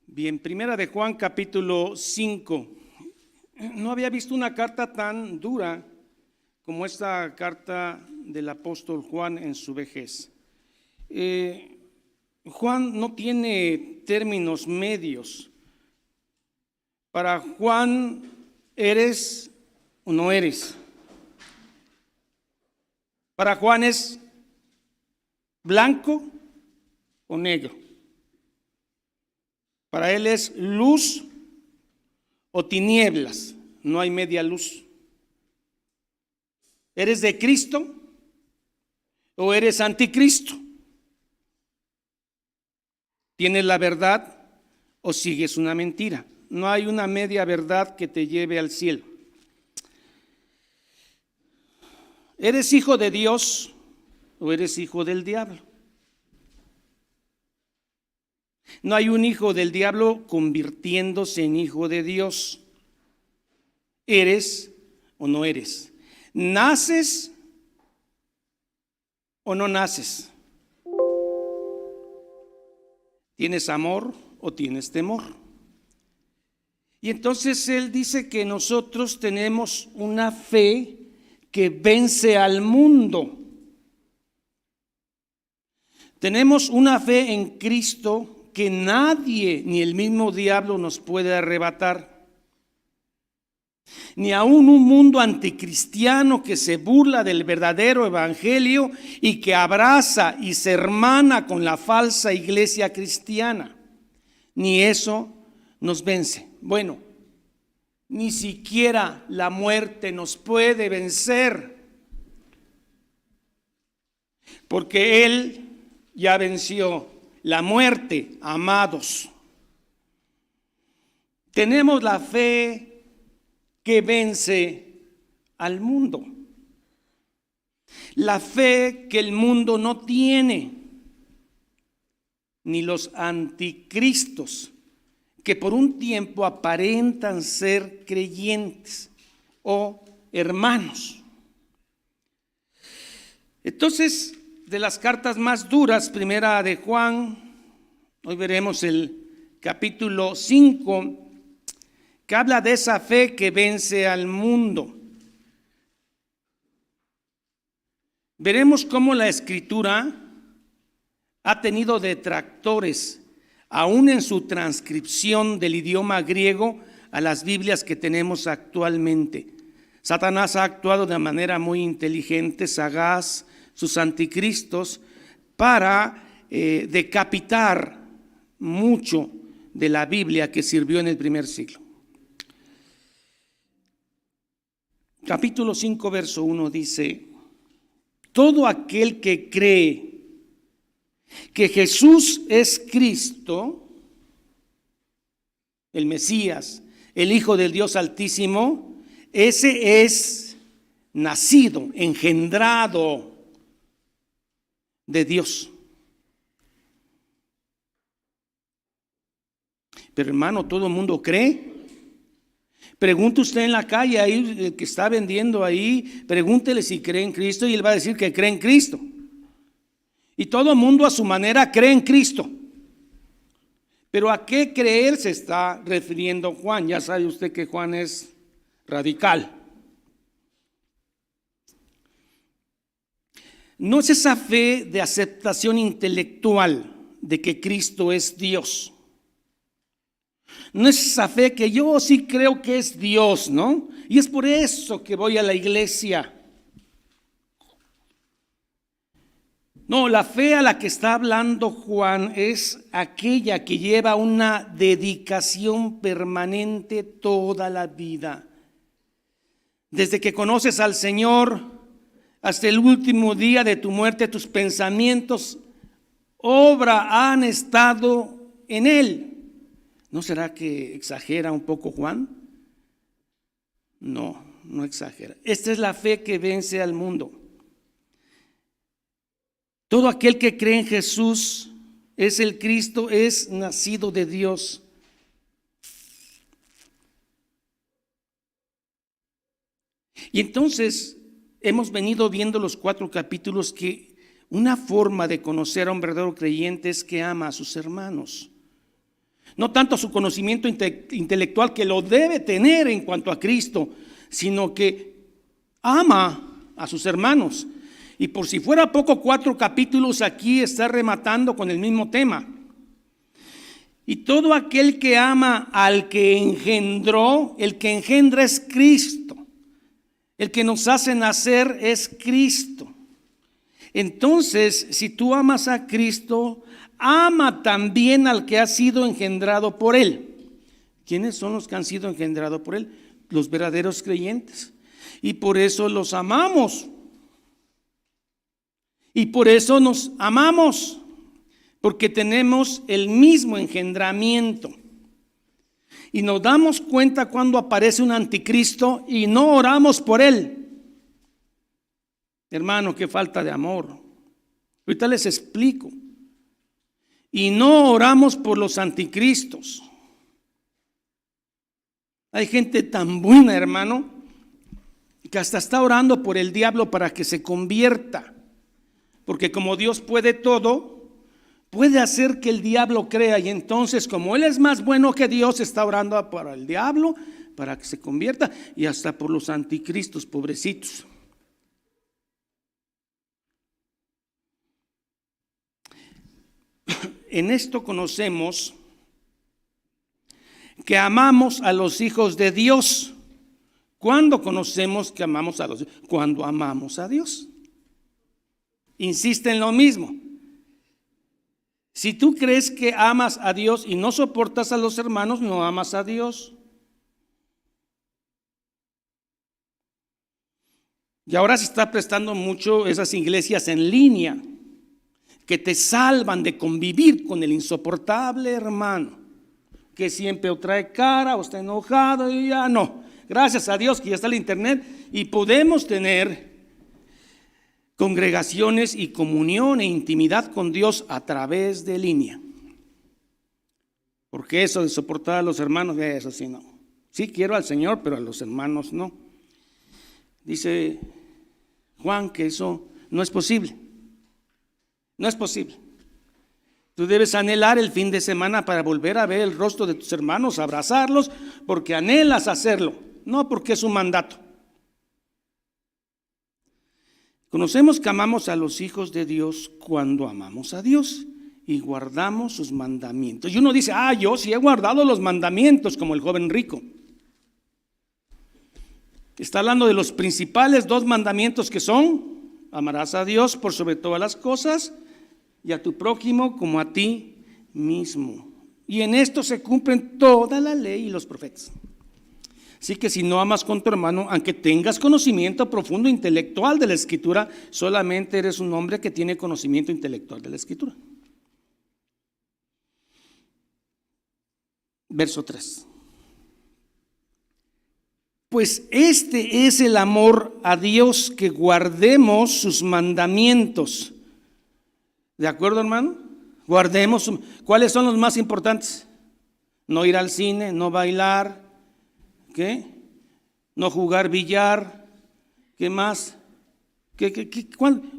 Bien, Primera de Juan, capítulo 5. No había visto una carta tan dura como esta carta del apóstol Juan en su vejez. Juan no tiene términos medios. Para Juan, ¿eres o no eres? Para Juan es blanco o negro. Para él es luz o tinieblas, no hay media luz. ¿Eres de Cristo o eres anticristo? ¿Tienes la verdad o sigues una mentira? No hay una media verdad que te lleve al cielo. ¿Eres hijo de Dios o eres hijo del diablo? No hay un hijo del diablo convirtiéndose en hijo de Dios. ¿Eres o no eres? ¿Naces o no naces? ¿Tienes amor o tienes temor? Y entonces él dice que nosotros tenemos una fe que vence al mundo. Tenemos una fe en Cristo que nadie, ni el mismo diablo, nos puede arrebatar. Ni aún un mundo anticristiano que se burla del verdadero evangelio y que abraza y se hermana con la falsa iglesia cristiana. Ni eso nos vence. Bueno, ni siquiera la muerte nos puede vencer, porque Él ya venció la muerte, amados. Tenemos la fe que vence al mundo. La fe que el mundo no tiene, ni los anticristos, que por un tiempo aparentan ser creyentes o hermanos. Entonces, de las cartas más duras, Primera de Juan, hoy veremos el capítulo 5, que habla de esa fe que vence al mundo. Veremos cómo la Escritura ha tenido detractores, aún en su transcripción del idioma griego a las Biblias que tenemos actualmente. Satanás ha actuado de manera muy inteligente, sagaz, sus anticristos, para decapitar mucho de la Biblia que sirvió en el primer siglo. Capítulo 5, verso 1 dice: todo aquel que cree que Jesús es Cristo, el Mesías, el Hijo del Dios Altísimo, ese es nacido, engendrado de Dios. Pero hermano, ¿todo el mundo cree? Pregunte usted en la calle, ahí el que está vendiendo ahí, pregúntele si cree en Cristo y él va a decir que cree en Cristo. Y todo el mundo a su manera cree en Cristo. Pero ¿a qué creer se está refiriendo Juan? Ya sabe usted que Juan es radical. No es esa fe de aceptación intelectual de que Cristo es Dios. No es esa fe que yo sí creo que es Dios, ¿no? Y es por eso que voy a la iglesia. No, la fe a la que está hablando Juan es aquella que lleva una dedicación permanente toda la vida. Desde que conoces al Señor hasta el último día de tu muerte, tus pensamientos, obra han estado en Él. ¿No será que exagera un poco Juan? No, no exagera. Esta es la fe que vence al mundo. Todo aquel que cree en Jesús es el Cristo, es nacido de Dios. Y entonces hemos venido viendo los 4 capítulos que una forma de conocer a un verdadero creyente es que ama a sus hermanos. No tanto su conocimiento intelectual, que lo debe tener en cuanto a Cristo, sino que ama a sus hermanos. Y por si fuera poco, 4 capítulos aquí está rematando con el mismo tema. Y todo aquel que ama al que engendró, el que engendra es Cristo. El que nos hace nacer es Cristo. Entonces, si tú amas a Cristo, ama también al que ha sido engendrado por Él. ¿Quiénes son los que han sido engendrados por Él? Los verdaderos creyentes. Y por eso los amamos. Y por eso nos amamos. Porque tenemos el mismo engendramiento. Y nos damos cuenta cuando aparece un anticristo y no oramos por él. Hermano, qué falta de amor. Ahorita les explico. Y no oramos por los anticristos. Hay gente tan buena, hermano, que hasta está orando por el diablo para que se convierta. Porque como Dios puede todo, puede hacer que el diablo crea, y entonces como él es más bueno que Dios, está orando para el diablo, para que se convierta, y hasta por los anticristos, pobrecitos. En esto conocemos que amamos a los hijos de Dios. ¿Cuándo conocemos que amamos a los hijos? Cuando amamos a Dios. Insiste en lo mismo. Si tú crees que amas a Dios y no soportas a los hermanos, no amas a Dios. Y ahora se está prestando mucho esas iglesias en línea que te salvan de convivir con el insoportable hermano, que siempre o trae cara o está enojado y ya no. Gracias a Dios que ya está el internet y podemos tener congregaciones y comunión e intimidad con Dios a través de línea. Porque eso de soportar a los hermanos, eso sí no. Sí quiero al Señor, pero a los hermanos no. Dice Juan que eso no es posible. No es posible. Tú debes anhelar el fin de semana para volver a ver el rostro de tus hermanos, abrazarlos, porque anhelas hacerlo, no porque es un mandato. Conocemos que amamos a los hijos de Dios cuando amamos a Dios y guardamos sus mandamientos. Y uno dice, yo sí he guardado los mandamientos, como el joven rico. Está hablando de los principales 2 mandamientos que son: amarás a Dios por sobre todas las cosas y a tu prójimo como a ti mismo. Y en esto se cumplen toda la ley y los profetas. Así que si no amas con tu hermano, aunque tengas conocimiento profundo intelectual de la Escritura, solamente eres un hombre que tiene conocimiento intelectual de la Escritura. Verso 3. Pues este es el amor a Dios, que guardemos sus mandamientos. ¿De acuerdo, hermano? Guardemos. ¿Cuáles son los más importantes? No ir al cine, no bailar, ¿qué? No jugar billar. ¿Qué más?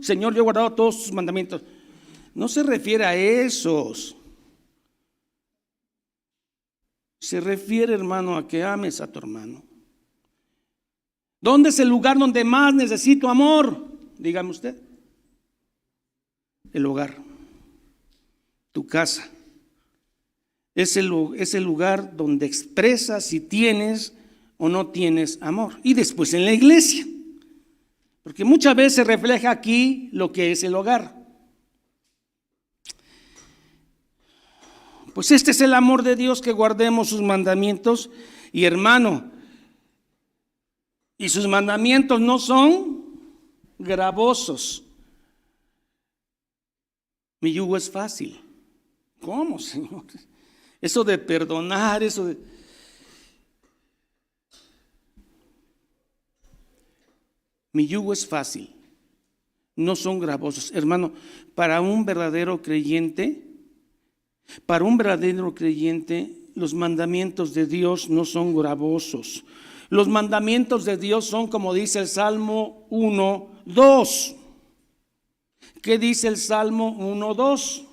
Señor, yo he guardado todos sus mandamientos. No se refiere a esos. Se refiere, hermano, a que ames a tu hermano. ¿Dónde es el lugar donde más necesito amor? Dígame usted. El hogar, tu casa. Es el lugar donde expresas si tienes o no tienes amor. Y después en la iglesia, porque muchas veces se refleja aquí lo que es el hogar. Pues este es el amor de Dios, que guardemos sus mandamientos. Y hermano, y sus mandamientos no son gravosos. Mi yugo es fácil. ¿Cómo, Señor? Eso de perdonar, eso de... Mi yugo es fácil, no son gravosos. Hermano, para un verdadero creyente, los mandamientos de Dios no son gravosos. Los mandamientos de Dios son, como dice el Salmo 1:2. ¿Qué dice el Salmo 1:2?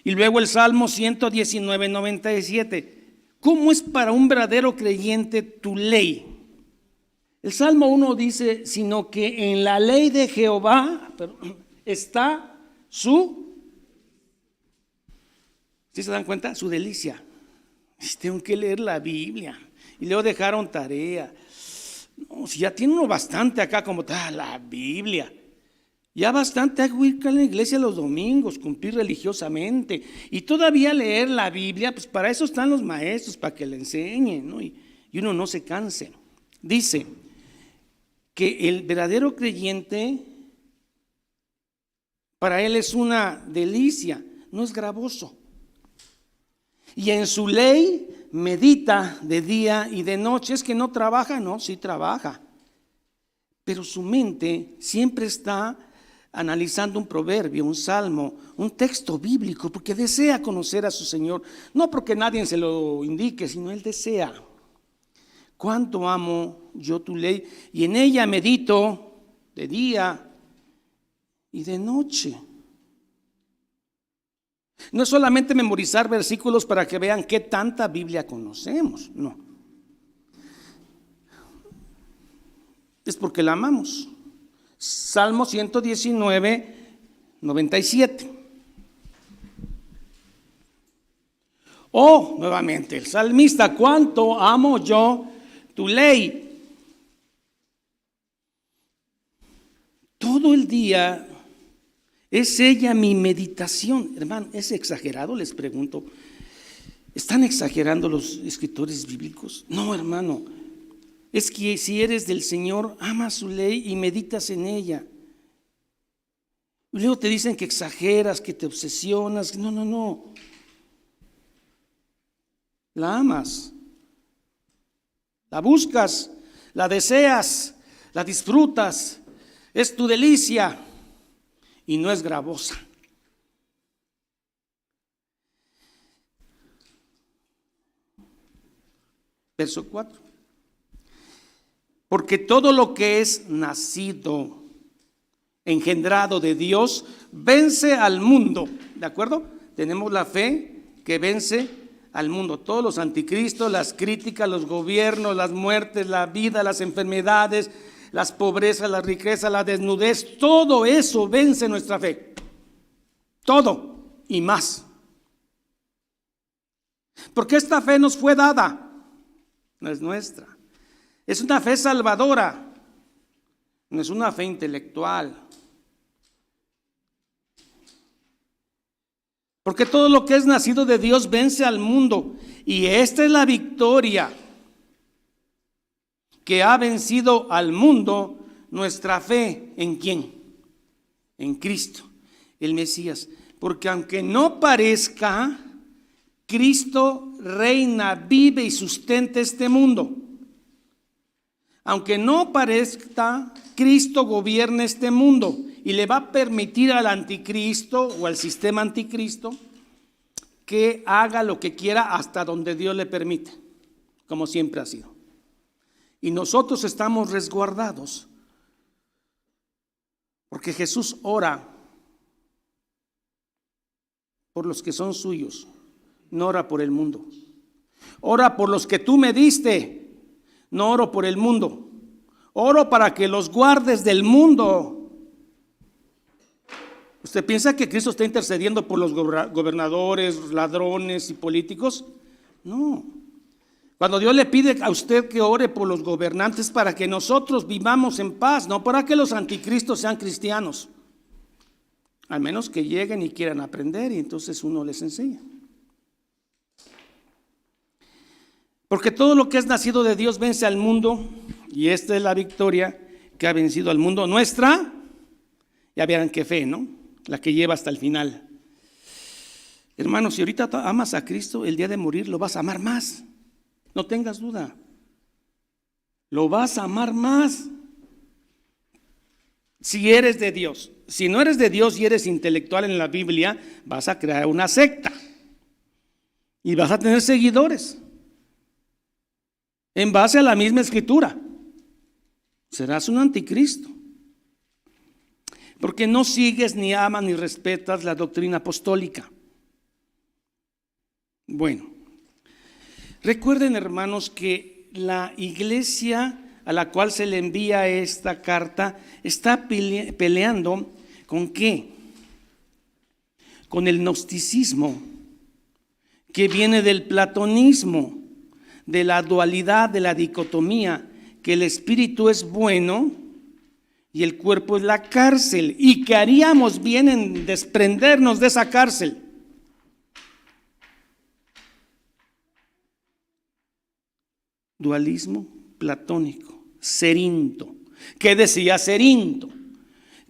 Y luego el Salmo 119, 97. ¿Cómo es para un verdadero creyente tu ley? El Salmo 1 dice, sino que en la ley de Jehová está ¿sí se dan cuenta? Su delicia. Tengo que leer la Biblia. Y luego dejaron tarea. No, si ya tiene uno bastante acá como la Biblia. Ya bastante hay que ir a la iglesia los domingos, cumplir religiosamente. Y todavía leer la Biblia, pues para eso están los maestros, para que le enseñen, ¿no? Y uno no se canse. Dice que el verdadero creyente, para él es una delicia, no es gravoso. Y en su ley medita de día y de noche. Es que no trabaja, no, sí trabaja. Pero su mente siempre está analizando un proverbio, un salmo, un texto bíblico, porque desea conocer a su Señor. No porque nadie se lo indique, sino él desea. Cuánto amo yo tu ley, y en ella medito de día y de noche. No es solamente memorizar versículos para que vean qué tanta Biblia conocemos, no. Es porque la amamos. Salmo 119, 97. Oh, nuevamente, el salmista, cuánto amo yo tu ley. Todo el día es ella mi meditación. Hermano, ¿es exagerado? Les pregunto. ¿Están exagerando los escritores bíblicos? No, hermano. Es que si eres del Señor, amas su ley y meditas en ella. Y luego te dicen que exageras, que te obsesionas. No, no, no. La amas. La buscas, la deseas, la disfrutas. Es tu delicia y no es gravosa. Verso 4. Porque todo lo que es nacido, engendrado de Dios, vence al mundo. ¿De acuerdo? Tenemos la fe que vence al mundo. Todos los anticristos, las críticas, los gobiernos, las muertes, la vida, las enfermedades, las pobrezas, la riqueza, la desnudez, todo eso vence nuestra fe. Todo y más. Porque esta fe nos fue dada, no es nuestra. Es una fe salvadora, no es una fe intelectual. Porque todo lo que es nacido de Dios vence al mundo. Y esta es la victoria que ha vencido al mundo, nuestra fe. ¿En quién? En Cristo, el Mesías. Porque aunque no parezca, Cristo reina, vive y sustenta este mundo. Aunque no parezca, Cristo gobierna este mundo y le va a permitir al anticristo o al sistema anticristo que haga lo que quiera hasta donde Dios le permite, como siempre ha sido. Y nosotros estamos resguardados porque Jesús ora por los que son suyos, no ora por el mundo. Ora por los que tú me diste. No oro por el mundo, oro para que los guardes del mundo. ¿Usted piensa que Cristo está intercediendo por los gobernadores, ladrones y políticos? No. Cuando Dios le pide a usted que ore por los gobernantes, para que nosotros vivamos en paz, no para que los anticristos sean cristianos. Al menos que lleguen y quieran aprender, y entonces uno les enseña. Porque todo lo que es nacido de Dios vence al mundo, y esta es la victoria que ha vencido al mundo. Nuestra, ya verán qué fe, ¿no? La que lleva hasta el final. Hermanos, si ahorita amas a Cristo, el día de morir lo vas a amar más. No tengas duda. Lo vas a amar más. Si eres de Dios. Si no eres de Dios y eres intelectual en la Biblia, vas a crear una secta. Y vas a tener seguidores. En base a la misma escritura. Serás un anticristo. Porque no sigues, ni amas, ni respetas la doctrina apostólica. Bueno, recuerden, hermanos, que la iglesia a la cual se le envía esta carta está peleando ¿con qué? Con el gnosticismo, que viene del platonismo, de la dualidad, de la dicotomía, que el espíritu es bueno y el cuerpo es la cárcel, y que haríamos bien en desprendernos de esa cárcel. Dualismo platónico. Cerinto. ¿Qué decía Cerinto?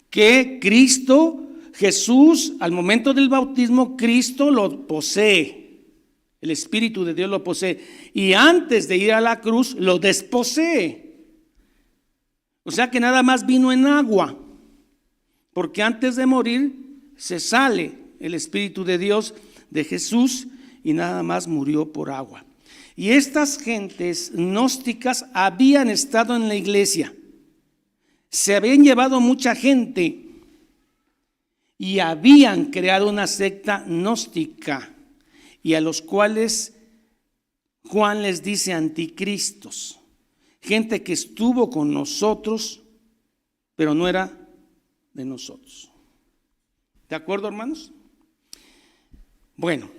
Que Cristo, Jesús, al momento del bautismo, Cristo lo posee. El Espíritu de Dios lo posee. Y antes de ir a la cruz, lo desposee. O sea que nada más vino en agua. Porque antes de morir, se sale el Espíritu de Dios de Jesús y nada más murió por agua. Y estas gentes gnósticas habían estado en la iglesia, se habían llevado mucha gente y habían creado una secta gnóstica, y a los cuales Juan les dice anticristos, gente que estuvo con nosotros, pero no era de nosotros. ¿De acuerdo, hermanos? Bueno.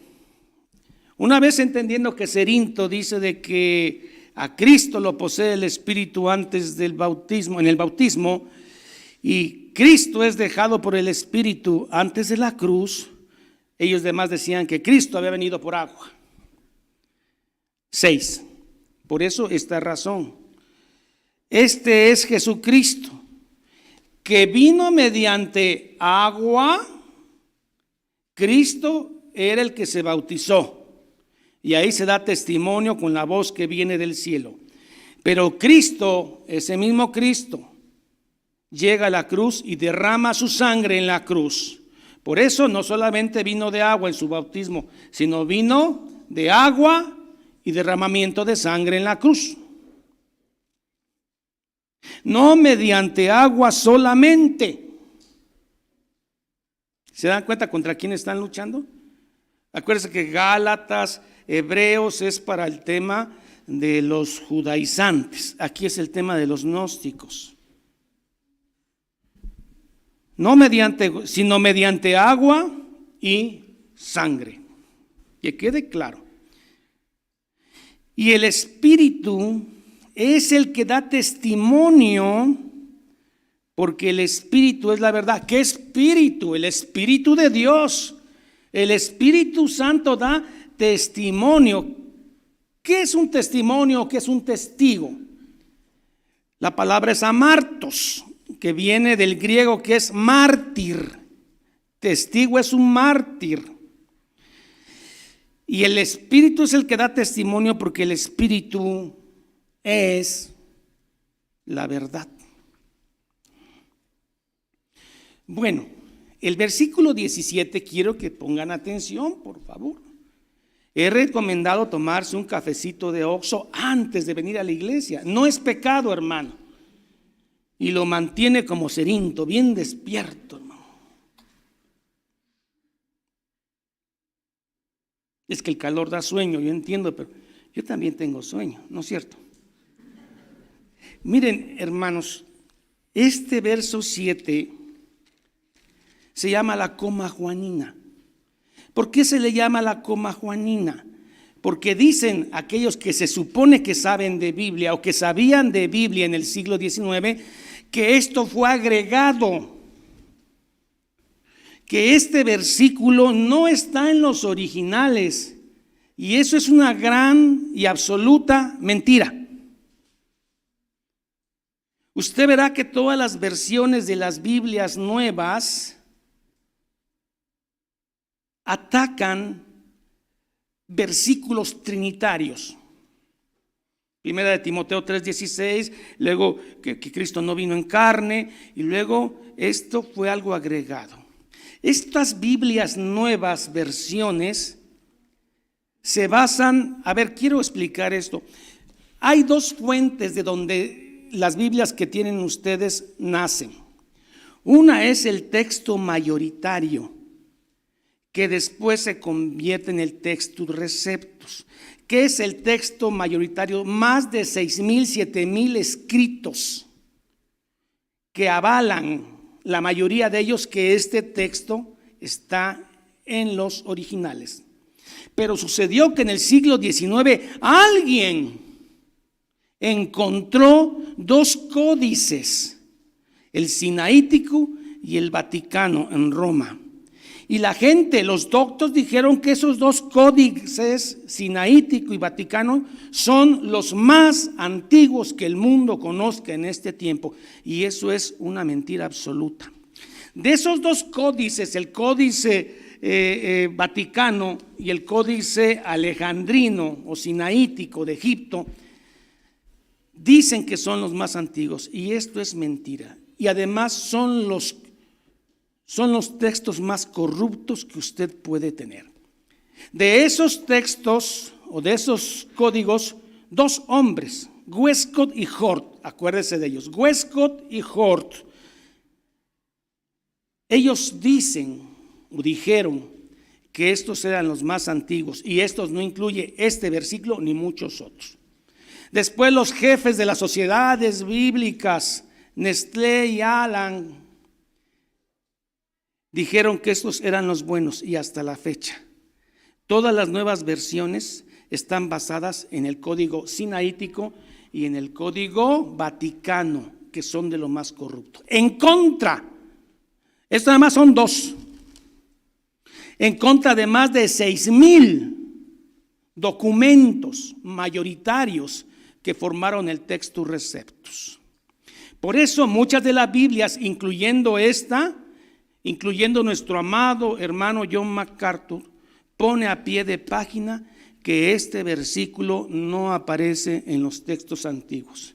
Una vez entendiendo que Cerinto dice de que a Cristo lo posee el Espíritu antes del bautismo, en el bautismo, y Cristo es dejado por el Espíritu antes de la cruz, ellos demás decían que Cristo había venido por agua. 6. Por eso esta razón. Este es Jesucristo, que vino mediante agua. Cristo era el que se bautizó. Y ahí se da testimonio con la voz que viene del cielo. Pero Cristo, ese mismo Cristo, llega a la cruz y derrama su sangre en la cruz. Por eso no solamente vino de agua en su bautismo, sino vino de agua y derramamiento de sangre en la cruz. No mediante agua solamente. ¿Se dan cuenta contra quién están luchando? Acuérdense que Gálatas, Hebreos es para el tema de los judaizantes. Aquí es el tema de los gnósticos. No mediante, sino mediante agua y sangre. Que quede claro. Y el Espíritu es el que da testimonio, porque el Espíritu es la verdad. ¿Qué Espíritu? El Espíritu de Dios. El Espíritu Santo da testimonio. ¿Qué es un testimonio? ¿Qué es un testigo? La palabra es amartos, que viene del griego, que es mártir. Testigo es un mártir. Y el Espíritu es el que da testimonio, porque el Espíritu es la verdad. Bueno, el versículo 17, quiero que pongan atención, por favor. He recomendado tomarse un cafecito de Oxxo antes de venir a la iglesia. No es pecado, hermano. Y lo mantiene como Cerinto, bien despierto, hermano. Es que el calor da sueño, yo entiendo, pero yo también tengo sueño, ¿no es cierto? Miren, hermanos, este verso 7 se llama la coma juanina. ¿Por qué se le llama la coma juanina? Porque dicen aquellos que se supone que saben de Biblia o que sabían de Biblia en el siglo XIX, que esto fue agregado, que este versículo no está en los originales, y eso es una gran y absoluta mentira. Usted verá que todas las versiones de las Biblias nuevas atacan versículos trinitarios. Primera de Timoteo 3:16, luego que Cristo no vino en carne, y luego esto fue algo agregado. Estas Biblias nuevas versiones se basan, quiero explicar esto. Hay dos fuentes de donde las Biblias que tienen ustedes nacen. Una es el texto mayoritario, que después se convierte en el Textus Receptus, que es el texto mayoritario, más de 6,000, 7,000 escritos que avalan, la mayoría de ellos, que este texto está en los originales. Pero sucedió que en el siglo XIX alguien encontró dos códices, el Sinaítico y el Vaticano en Roma. Y la gente, los doctos, dijeron que esos dos códices, Sinaítico y Vaticano, son los más antiguos que el mundo conozca en este tiempo. Y eso es una mentira absoluta. De esos dos códices, el códice Vaticano y el códice alejandrino o sinaítico de Egipto, dicen que son los más antiguos, y esto es mentira. Y además son los textos más corruptos que usted puede tener. De esos textos o de esos códigos, dos hombres, Westcott y Hort, acuérdese de ellos, Westcott y Hort, ellos dicen o dijeron que estos eran los más antiguos, y estos no incluye este versículo ni muchos otros. Después los jefes de las sociedades bíblicas, Nestlé y Allen, dijeron que estos eran los buenos, y hasta la fecha todas las nuevas versiones están basadas en el código sinaítico y en el código vaticano, que son de lo más corrupto. En contra, esto nada más son dos, en contra de más de 6,000 documentos mayoritarios que formaron el Textus Receptus. Por eso muchas de las Biblias, incluyendo esta, incluyendo nuestro amado hermano John MacArthur, pone a pie de página que este versículo no aparece en los textos antiguos.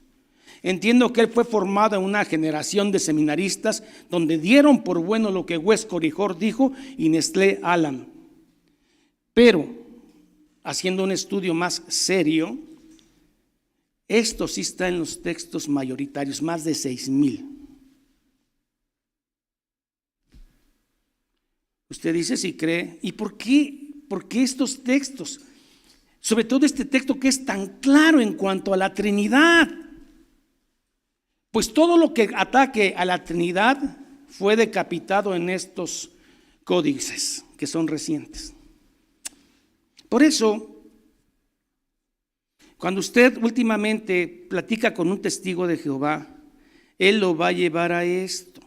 Entiendo que él fue formado en una generación de seminaristas donde dieron por bueno lo que Westcott y Hort dijo y Nestlé Allen. Pero haciendo un estudio más serio, esto sí está en los textos mayoritarios, más de 6,000. Usted dice si cree. ¿Y por qué? ¿Por qué estos textos? Sobre todo este texto que es tan claro en cuanto a la Trinidad. Pues todo lo que ataque a la Trinidad fue decapitado en estos códices que son recientes. Por eso, cuando usted últimamente platica con un testigo de Jehová, él lo va a llevar a esto,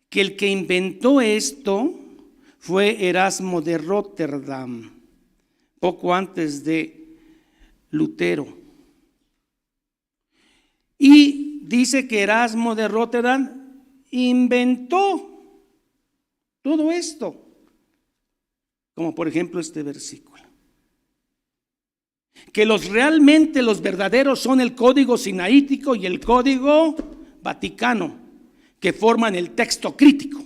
que el que inventó esto fue Erasmo de Rotterdam, poco antes de Lutero. Y dice que Erasmo de Rotterdam inventó todo esto, como por ejemplo este versículo. Que realmente los verdaderos son el código sinaítico y el código vaticano, que forman el texto crítico.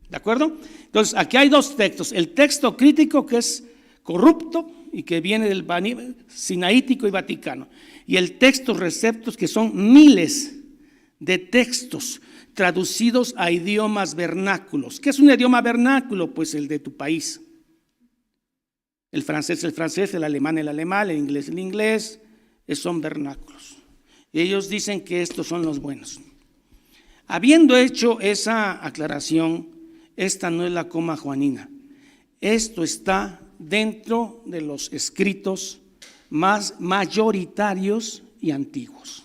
¿De acuerdo? Entonces aquí hay dos textos, el texto crítico que es corrupto y que viene del sinaítico y vaticano, y el texto receptus, que son miles de textos traducidos a idiomas vernáculos. ¿Qué es un idioma vernáculo? Pues el de tu país. El francés, el alemán, el inglés, son vernáculos. Y ellos dicen que estos son los buenos. Habiendo hecho esa aclaración, esta no es la coma juanina. Esto está dentro de los escritos más mayoritarios y antiguos.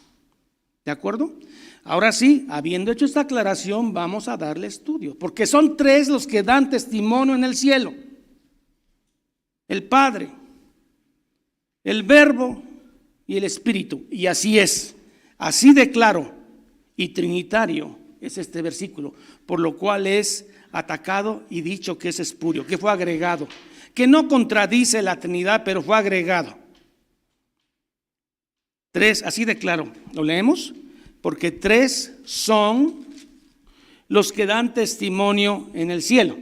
¿De acuerdo? Ahora sí, habiendo hecho esta aclaración, vamos a darle estudio, porque son tres los que dan testimonio en el cielo: el Padre, el Verbo y el Espíritu. Y así es, así de claro y trinitario es este versículo, por lo cual es atacado y dicho que es espurio, que fue agregado, que no contradice la Trinidad, pero fue agregado. Tres, así de claro, ¿lo leemos? Porque tres son los que dan testimonio en el cielo: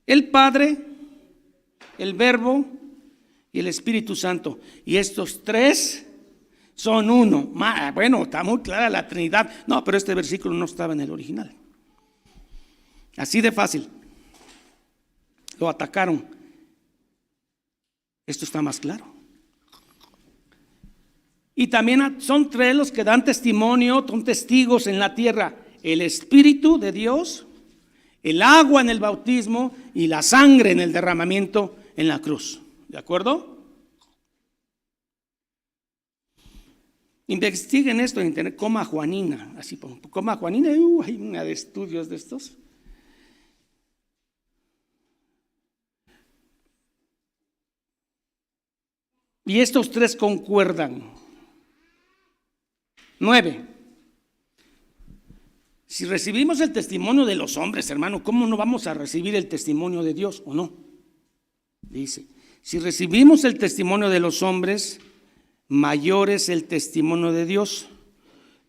el Padre, el Verbo y el Espíritu Santo. Y estos tres son uno. Bueno, está muy clara la Trinidad. No, pero este versículo no estaba en el original. Así de fácil. lo atacaron. Esto está más claro. Y también son 3 los que dan testimonio, son testigos en la tierra: el Espíritu de Dios, el agua en el bautismo y la sangre en el derramamiento en la cruz. ¿De acuerdo? Investiguen esto en internet, coma Juanina, así, coma Juanina, hay una de estudios de estos. Y estos 3 concuerdan. 9. Si recibimos el testimonio de los hombres, hermano, ¿cómo no vamos a recibir el testimonio de Dios o no? Dice, si recibimos el testimonio de los hombres, mayor es el testimonio de Dios,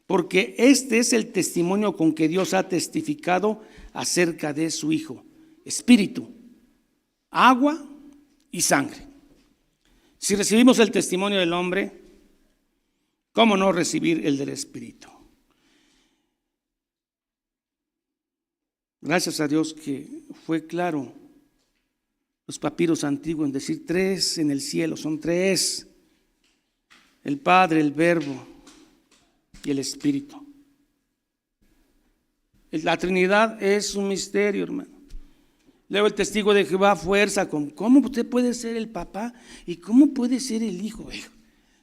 porque este es el testimonio con que Dios ha testificado acerca de su Hijo: espíritu, agua y sangre. Si recibimos el testimonio del hombre, ¿cómo no recibir el del espíritu? Gracias a Dios que fue claro los papiros antiguos en decir 3 en el cielo, son 3: el Padre, el Verbo y el Espíritu. La Trinidad es un misterio, hermano. Luego el testigo de Jehová fuerza con cómo usted puede ser el papá y cómo puede ser el hijo.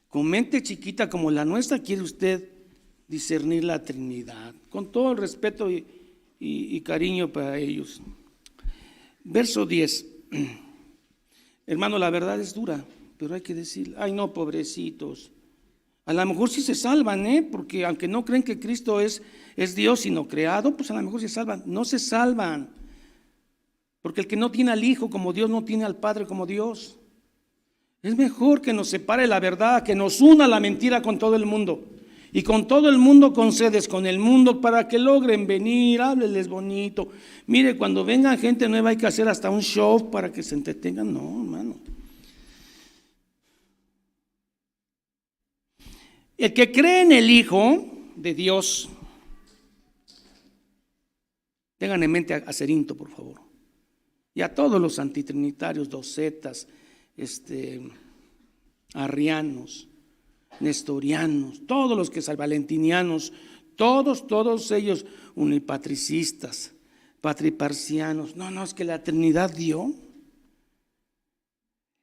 Con mente chiquita como la nuestra quiere usted discernir la Trinidad, con todo el respeto y cariño para ellos. Verso 10. Hermano, la verdad es dura, pero hay que decir, ay no, pobrecitos. A lo mejor sí se salvan, porque aunque no creen que Cristo es Dios sino creado, pues a lo mejor se salvan. No se salvan, porque el que no tiene al Hijo como Dios no tiene al Padre como Dios. Es mejor que nos separe la verdad, que nos una la mentira con todo el mundo. Y con todo el mundo concedes con el mundo para que logren venir, hábleles bonito. Mire, cuando venga gente nueva hay que hacer hasta un show para que se entretengan. No, hermano. El que cree en el Hijo de Dios, tengan en mente a Cerinto, por favor, y a todos los antitrinitarios, docetas, arrianos, nestorianos, todos los que valentinianos, todos ellos unipatricistas, patriparcianos. No, es que la Trinidad dio.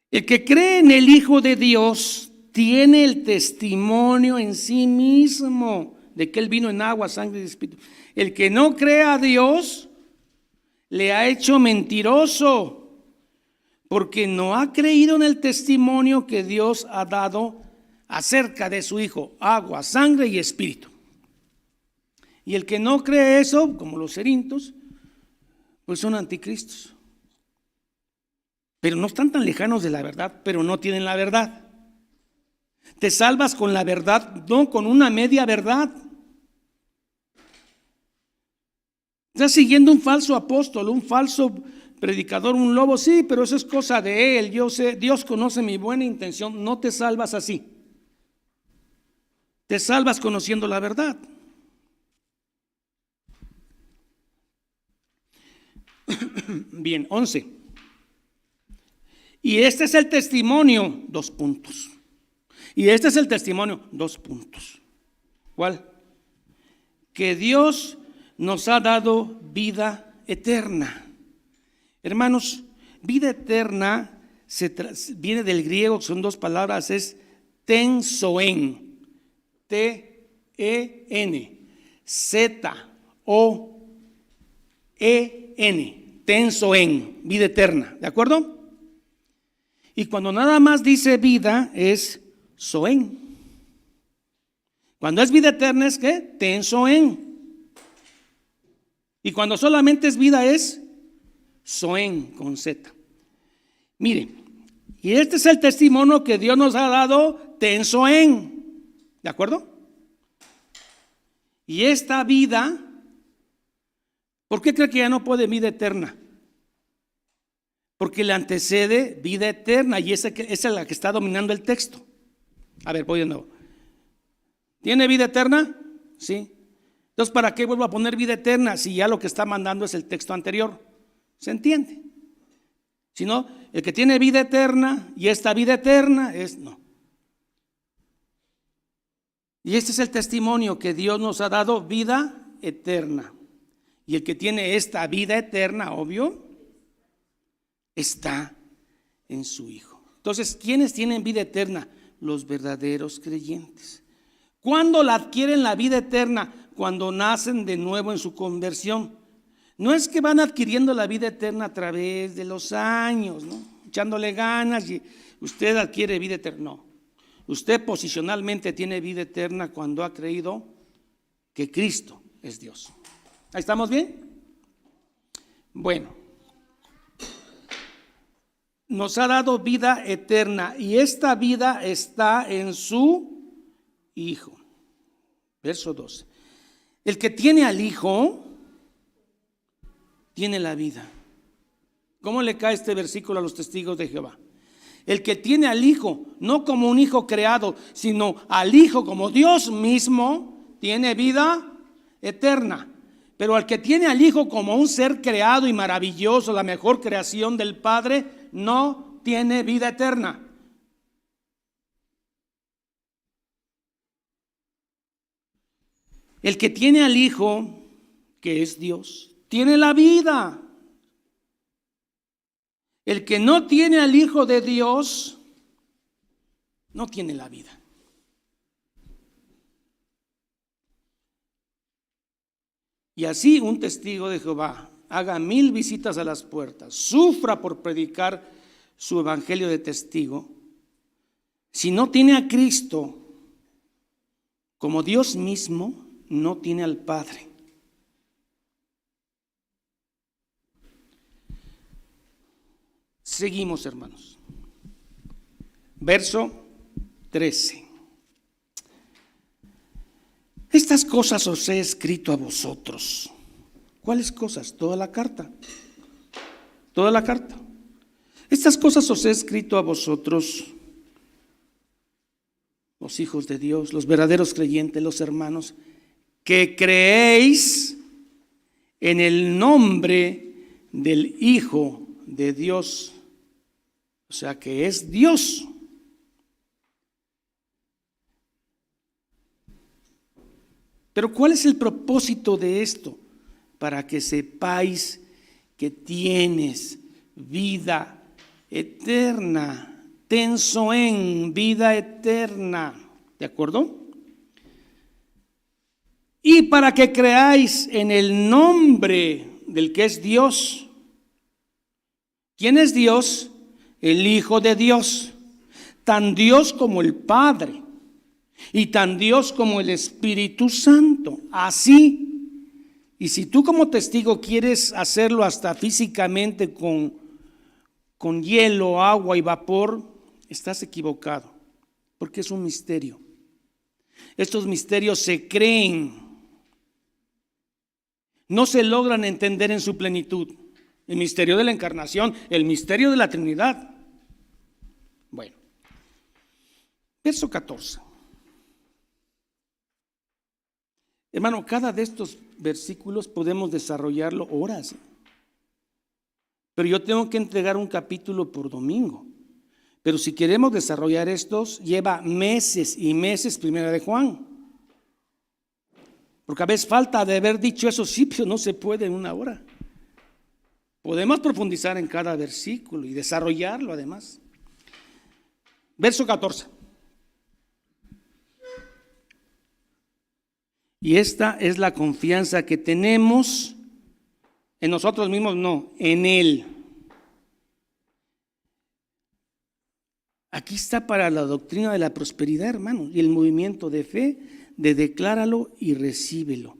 El que cree en el Hijo de Dios tiene el testimonio en sí mismo de que Él vino en agua, sangre y espíritu. El que no cree a Dios le ha hecho mentiroso, porque no ha creído en el testimonio que Dios ha dado acerca de su Hijo: agua, sangre y espíritu. Y el que no cree eso, como los cerintos, pues son anticristos. Pero no están tan lejanos de la verdad, pero no tienen la verdad. Te salvas con la verdad, no con una media verdad. Estás siguiendo un falso apóstol, un falso predicador, un lobo, sí, pero eso es cosa de él. Yo sé, Dios conoce mi buena intención. No te salvas así. Te salvas conociendo la verdad. Bien, 11. Y este es el testimonio, 2 puntos. Y este es el testimonio, 2 puntos. ¿Cuál? Que Dios nos ha dado vida eterna. Hermanos, vida eterna viene del griego, son 2 palabras, es tensoen, T-E-N, Z-O-E-N, tensoen, vida eterna, ¿de acuerdo? Y cuando nada más dice vida es soen. Cuando es vida eterna es ¿qué? Tensoen. Y cuando solamente es vida es soen con Z. Mire, y este es el testimonio que Dios nos ha dado, tensoen. ¿De acuerdo? Y esta vida, ¿por qué cree que ya no puede vida eterna? Porque le antecede vida eterna y esa es la que está dominando el texto. A ver, voy de nuevo. ¿Tiene vida eterna? Sí. Entonces, ¿para qué vuelvo a poner vida eterna si ya lo que está mandando es el texto anterior? ¿Se entiende? sino el que tiene vida eterna, y esta vida eterna es no. Y este es el testimonio que Dios nos ha dado, vida eterna. Y el que tiene esta vida eterna, obvio, está en su Hijo. Entonces, ¿quiénes tienen vida eterna? Los verdaderos creyentes. ¿Cuándo la adquieren la vida eterna? Cuando nacen de nuevo en su conversión. No es que van adquiriendo la vida eterna a través de los años, ¿no? Echándole ganas y usted adquiere vida eterna. No. Usted posicionalmente tiene vida eterna cuando ha creído que Cristo es Dios. ¿Ahí estamos bien? Bueno, nos ha dado vida eterna y esta vida está en su Hijo. Verso 12. El que tiene al Hijo tiene la vida. ¿Cómo le cae este versículo a los testigos de Jehová? El que tiene al Hijo, no como un hijo creado, sino al Hijo como Dios mismo, tiene vida eterna. Pero al que tiene al Hijo como un ser creado y maravilloso, la mejor creación del Padre, no tiene vida eterna. El que tiene al Hijo, que es Dios, tiene la vida. El que no tiene al Hijo de Dios, no tiene la vida. Y así un testigo de Jehová haga 1000 visitas a las puertas, sufra por predicar su evangelio de testigo, si no tiene a Cristo como Dios mismo, no tiene al Padre. Seguimos, hermanos. Verso 13. Estas cosas os he escrito a vosotros. ¿Cuáles cosas? Toda la carta. Toda la carta. Estas cosas os he escrito a vosotros, los hijos de Dios, los verdaderos creyentes, los hermanos, que creéis en el nombre del Hijo de Dios, o sea que es Dios. Pero ¿cuál es el propósito de esto? Para que sepáis que tienes vida eterna, tenso en vida eterna, ¿de acuerdo? Y para que creáis en el nombre del que es Dios. ¿Quién es Dios? El Hijo de Dios, tan Dios como el Padre y tan Dios como el Espíritu Santo. Así, y si tú como testigo quieres hacerlo hasta físicamente con hielo, agua y vapor, estás equivocado, porque es un misterio. Estos misterios se creen, no se logran entender en su plenitud. El misterio de la encarnación, el misterio de la Trinidad. Bueno, verso 14. Hermano, cada de estos versículos podemos desarrollarlo horas. Pero yo tengo que entregar un capítulo por domingo. Pero si queremos desarrollar estos, lleva meses y meses Primera de Juan. Porque a veces falta de haber dicho eso, sí, pero no se puede en una hora. Podemos profundizar en cada versículo y desarrollarlo además. Verso 14. Y esta es la confianza que tenemos en nosotros mismos, no, en Él. Aquí está para la doctrina de la prosperidad, hermano, y el movimiento de fe de decláralo y recíbelo.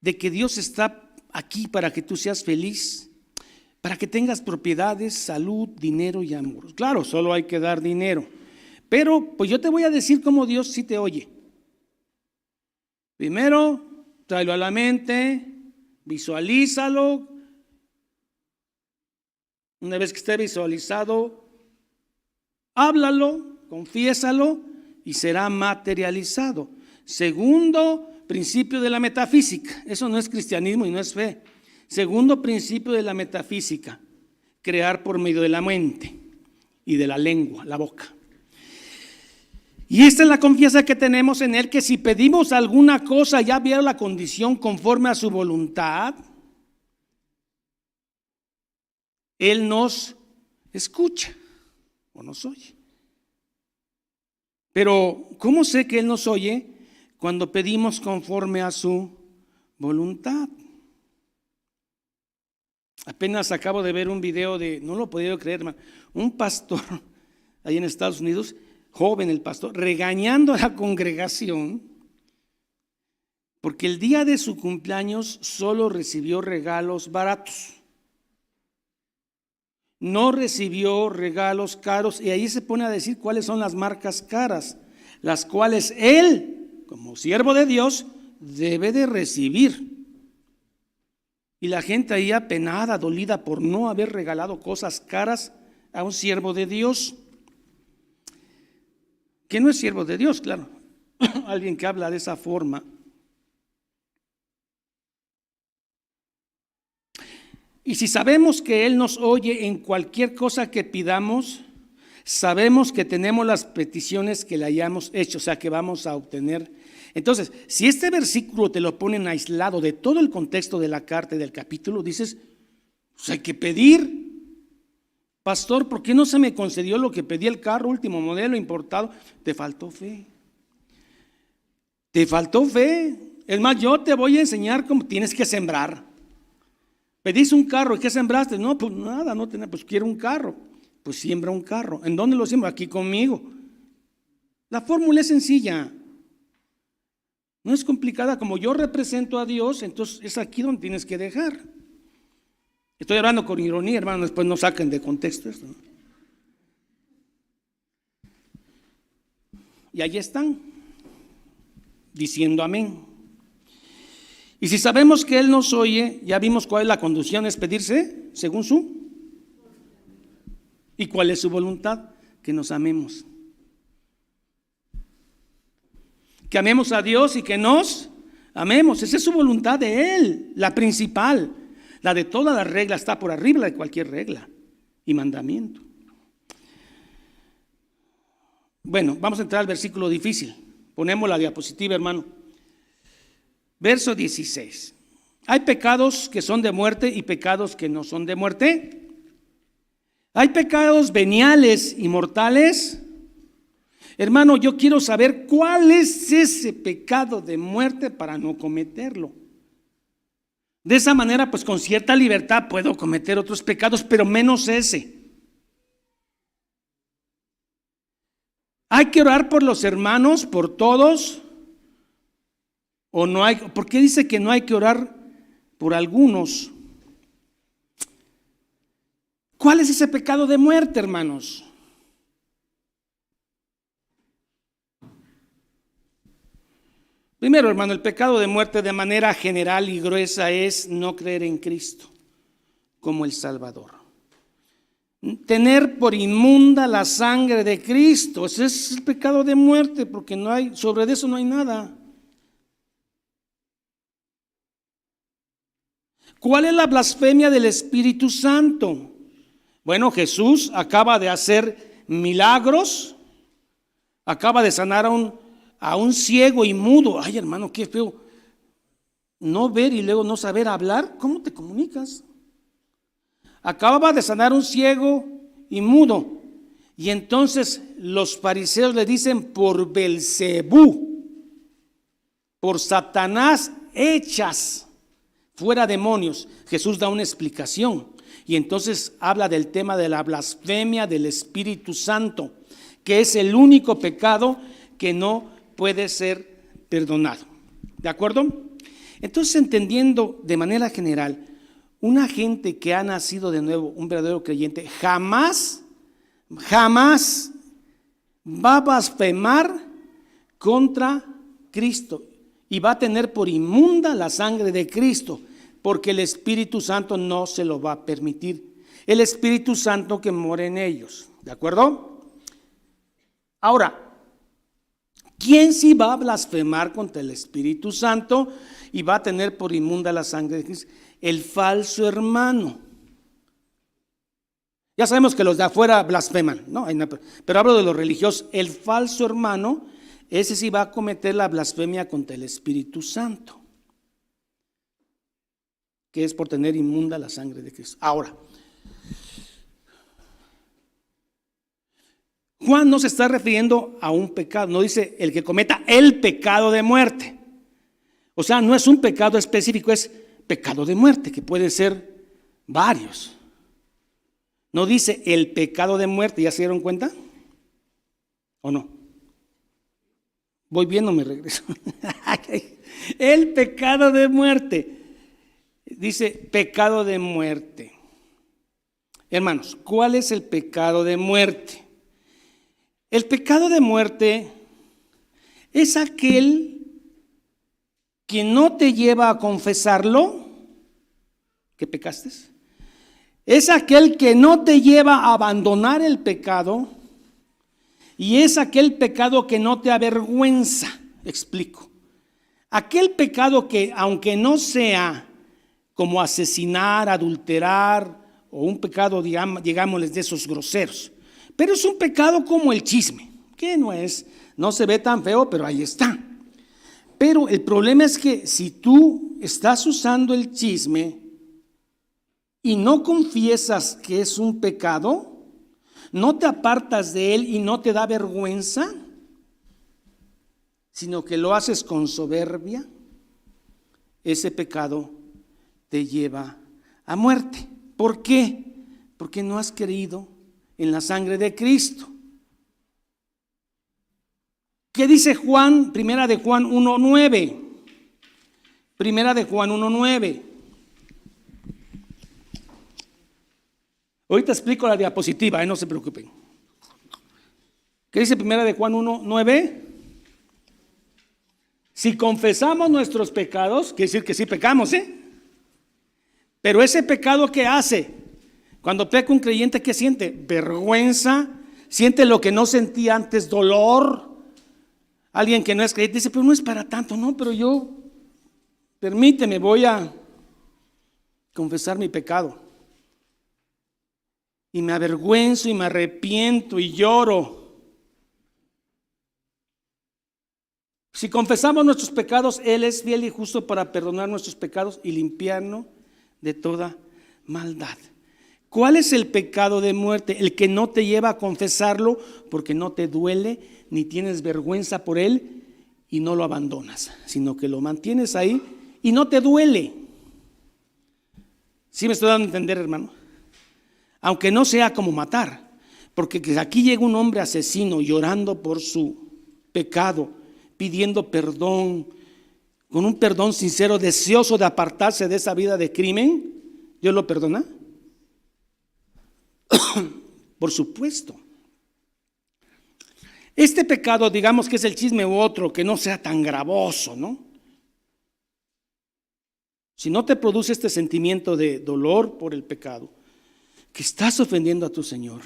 De que Dios está aquí para que tú seas feliz, para que tengas propiedades, salud, dinero y amor. Claro, solo hay que dar dinero. Pero pues yo te voy a decir cómo Dios sí te oye. Primero, tráelo a la mente, visualízalo. Una vez que esté visualizado, háblalo, confiésalo y será materializado. Segundo, principio de la metafísica. Eso no es cristianismo y no es fe. Segundo principio de la metafísica, crear por medio de la mente y de la lengua, la boca. Y esta es la confianza que tenemos en Él, que si pedimos alguna cosa, ya vieron la condición conforme a su voluntad, Él nos escucha o nos oye. Pero, ¿cómo sé que Él nos oye? Cuando pedimos conforme a su voluntad. Apenas acabo de ver un video no lo he podido creer, hermano, un pastor ahí en Estados Unidos, joven el pastor, regañando a la congregación porque el día de su cumpleaños solo recibió regalos baratos. No recibió regalos caros, y ahí se pone a decir cuáles son las marcas caras, las cuales él, como siervo de Dios, debe de recibir. Y la gente ahí apenada, dolida por no haber regalado cosas caras a un siervo de Dios, que no es siervo de Dios, claro, alguien que habla de esa forma. Y si sabemos que Él nos oye en cualquier cosa que pidamos, sabemos que tenemos las peticiones que le hayamos hecho, o sea que vamos a obtener. Entonces, si este versículo te lo ponen aislado de todo el contexto de la carta y del capítulo, dices, pues hay que pedir. Pastor, ¿por qué no se me concedió lo que pedí, el carro último modelo importado? Te faltó fe. Te faltó fe. Es más, yo te voy a enseñar cómo tienes que sembrar. Pedís un carro, ¿y qué sembraste? No, pues nada, no tenés, pues quiero un carro. Pues siembra un carro. ¿En dónde lo siembra? Aquí conmigo. La fórmula es sencilla. No es complicada. Como yo represento a Dios, entonces es aquí donde tienes que dejar. Estoy hablando con ironía, hermano, después no saquen de contexto esto. Y allí están, diciendo amén. Y si sabemos que Él nos oye, ya vimos cuál es la condición, es pedirse según su. ¿Y cuál es su voluntad? Que nos amemos. Que amemos a Dios y que nos amemos. Esa es su voluntad de Él, la principal. La de todas las reglas está por arriba de cualquier regla y mandamiento. Bueno, vamos a entrar al versículo difícil. Ponemos la diapositiva, hermano. Verso 16. Hay pecados que son de muerte y pecados que no son de muerte. Hay pecados veniales y mortales. Hermano, yo quiero saber cuál es ese pecado de muerte para no cometerlo. De esa manera, pues con cierta libertad puedo cometer otros pecados, pero menos ese. Hay que orar por los hermanos, por todos. ¿O no hay? ¿Por qué dice que no hay que orar por algunos? ¿Cuál es ese pecado de muerte, hermanos? Primero, hermano, el pecado de muerte de manera general y gruesa es no creer en Cristo como el Salvador. Tener por inmunda la sangre de Cristo, ese es el pecado de muerte, porque no hay, sobre eso no hay nada. ¿Cuál es la blasfemia del Espíritu Santo? Bueno, Jesús acaba de hacer milagros, acaba de sanar a un ciego y mudo. Ay, hermano, qué feo. No ver y luego no saber hablar. ¿Cómo te comunicas? Acaba de sanar un ciego y mudo. Y entonces los fariseos le dicen, por Belcebú, por Satanás echas fuera demonios. Jesús da una explicación y entonces habla del tema de la blasfemia del Espíritu Santo, que es el único pecado que no puede ser perdonado. ¿De acuerdo? Entonces, entendiendo de manera general, una gente que ha nacido de nuevo, un verdadero creyente, jamás va a blasfemar contra Cristo y va a tener por inmunda la sangre de Cristo, porque el Espíritu Santo no se lo va a permitir. El Espíritu Santo que mora en ellos. ¿De acuerdo? Ahora, ¿quién sí va a blasfemar contra el Espíritu Santo y va a tener por inmunda la sangre de Cristo. El falso hermano. Ya sabemos que los de afuera blasfeman, ¿no? Pero hablo de los religiosos. El falso hermano, ese sí va a cometer la blasfemia contra el Espíritu Santo, que es por tener inmunda la sangre de Cristo. Ahora, Juan no se está refiriendo a un pecado, no dice el que cometa el pecado de muerte. O sea, no es un pecado específico, es pecado de muerte, que pueden ser varios. No dice el pecado de muerte, ¿ya se dieron cuenta? ¿O no? Voy bien o me regreso. El pecado de muerte. Dice pecado de muerte. Hermanos, ¿cuál es el pecado de muerte? El pecado de muerte es aquel que no te lleva a confesarlo, que pecaste. Es aquel que no te lleva a abandonar el pecado y es aquel pecado que no te avergüenza. Explico. Aquel pecado que, aunque no sea como asesinar, adulterar o un pecado, digámosles, de esos groseros, pero es un pecado como el chisme, que no se ve tan feo, pero ahí está. Pero el problema es que si tú estás usando el chisme y no confiesas que es un pecado, no te apartas de él y no te da vergüenza, sino que lo haces con soberbia, ese pecado te lleva a muerte. ¿Por qué? Porque no has creído en la sangre de Cristo. ¿Qué dice Juan? Primera de Juan 1:9. Primera de Juan 1:9. Ahorita explico la diapositiva, no se preocupen. ¿Qué dice Primera de Juan 1:9? Si confesamos nuestros pecados, quiere decir que sí pecamos, pero ese pecado, ¿qué hace? Cuando peca un creyente, ¿qué siente? Vergüenza, siente lo que no sentía antes, dolor. Alguien que no es creyente dice, pero no es para tanto, no, pero yo, permíteme, voy a confesar mi pecado. Y me avergüenzo y me arrepiento y lloro. Si confesamos nuestros pecados, Él es fiel y justo para perdonar nuestros pecados y limpiarnos de toda maldad. ¿Cuál es el pecado de muerte? El que no te lleva a confesarlo porque no te duele ni tienes vergüenza por él y no lo abandonas, sino que lo mantienes ahí y no te duele. ¿Sí me estoy dando a entender, hermano? Aunque no sea como matar, porque aquí llega un hombre asesino llorando por su pecado, pidiendo perdón, con un perdón sincero, deseoso de apartarse de esa vida de crimen, ¿Dios lo perdona? Por supuesto. Este pecado, digamos que es el chisme u otro, que no sea tan gravoso, ¿no? Si no te produce este sentimiento de dolor por el pecado, que estás ofendiendo a tu Señor,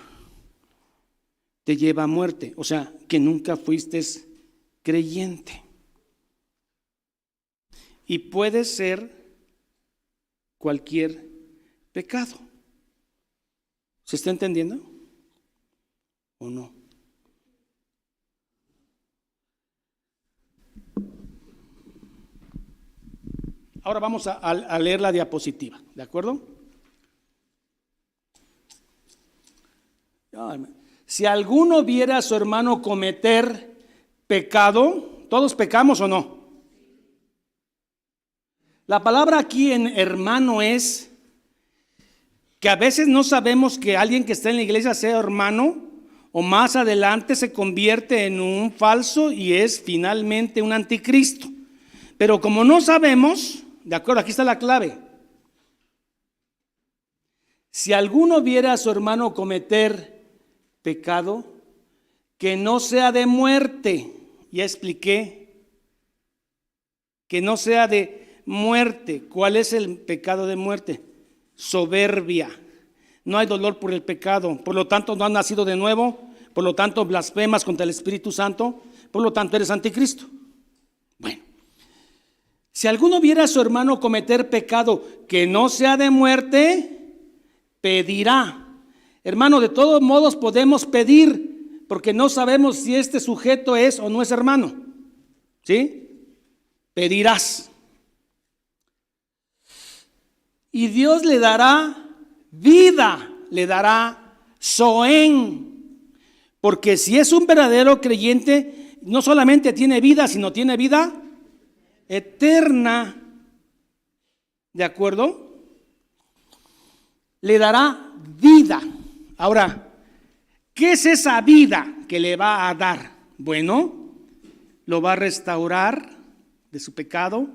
te lleva a muerte. O sea, que nunca fuiste creyente. Y puede ser cualquier pecado. ¿Se está entendiendo? ¿O no? Ahora vamos a leer la diapositiva, ¿de acuerdo? Si alguno viera a su hermano cometer pecado, ¿todos pecamos o no? La palabra aquí en hermano es que a veces no sabemos que alguien que está en la iglesia sea hermano o más adelante se convierte en un falso y es finalmente un anticristo. Pero como no sabemos, de acuerdo, aquí está la clave. Si alguno viera a su hermano cometer pecado, que no sea de muerte, ya expliqué, que no sea de muerte. ¿Cuál es el pecado de muerte? Soberbia. No hay dolor por el pecado, por lo tanto no has nacido de nuevo, por lo tanto blasfemas contra el Espíritu Santo, por lo tanto eres anticristo. Bueno, Si alguno viera a su hermano cometer pecado que no sea de muerte, pedirá. Hermano, de todos modos podemos pedir, porque no sabemos si este sujeto es o no es hermano. ¿Sí? Pedirás. Y Dios le dará vida, le dará zoén. Porque si es un verdadero creyente, no solamente tiene vida, sino tiene vida eterna. ¿De acuerdo? Le dará vida. Ahora, ¿qué es esa vida que le va a dar? Bueno, lo va a restaurar de su pecado,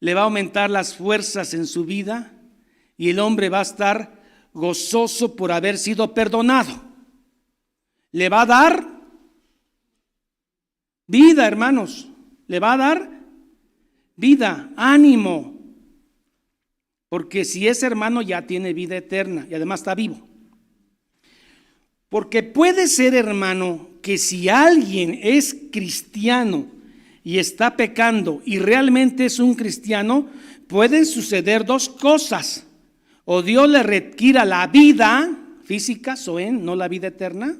le va a aumentar las fuerzas en su vida y el hombre va a estar gozoso por haber sido perdonado. Le va a dar vida, hermanos. Le va a dar vida, ánimo. Porque si es hermano ya tiene vida eterna y además está vivo. Porque puede ser, hermano, que si alguien es cristiano y está pecando y realmente es un cristiano, pueden suceder dos cosas. O Dios le retira la vida física, zoén, no la vida eterna,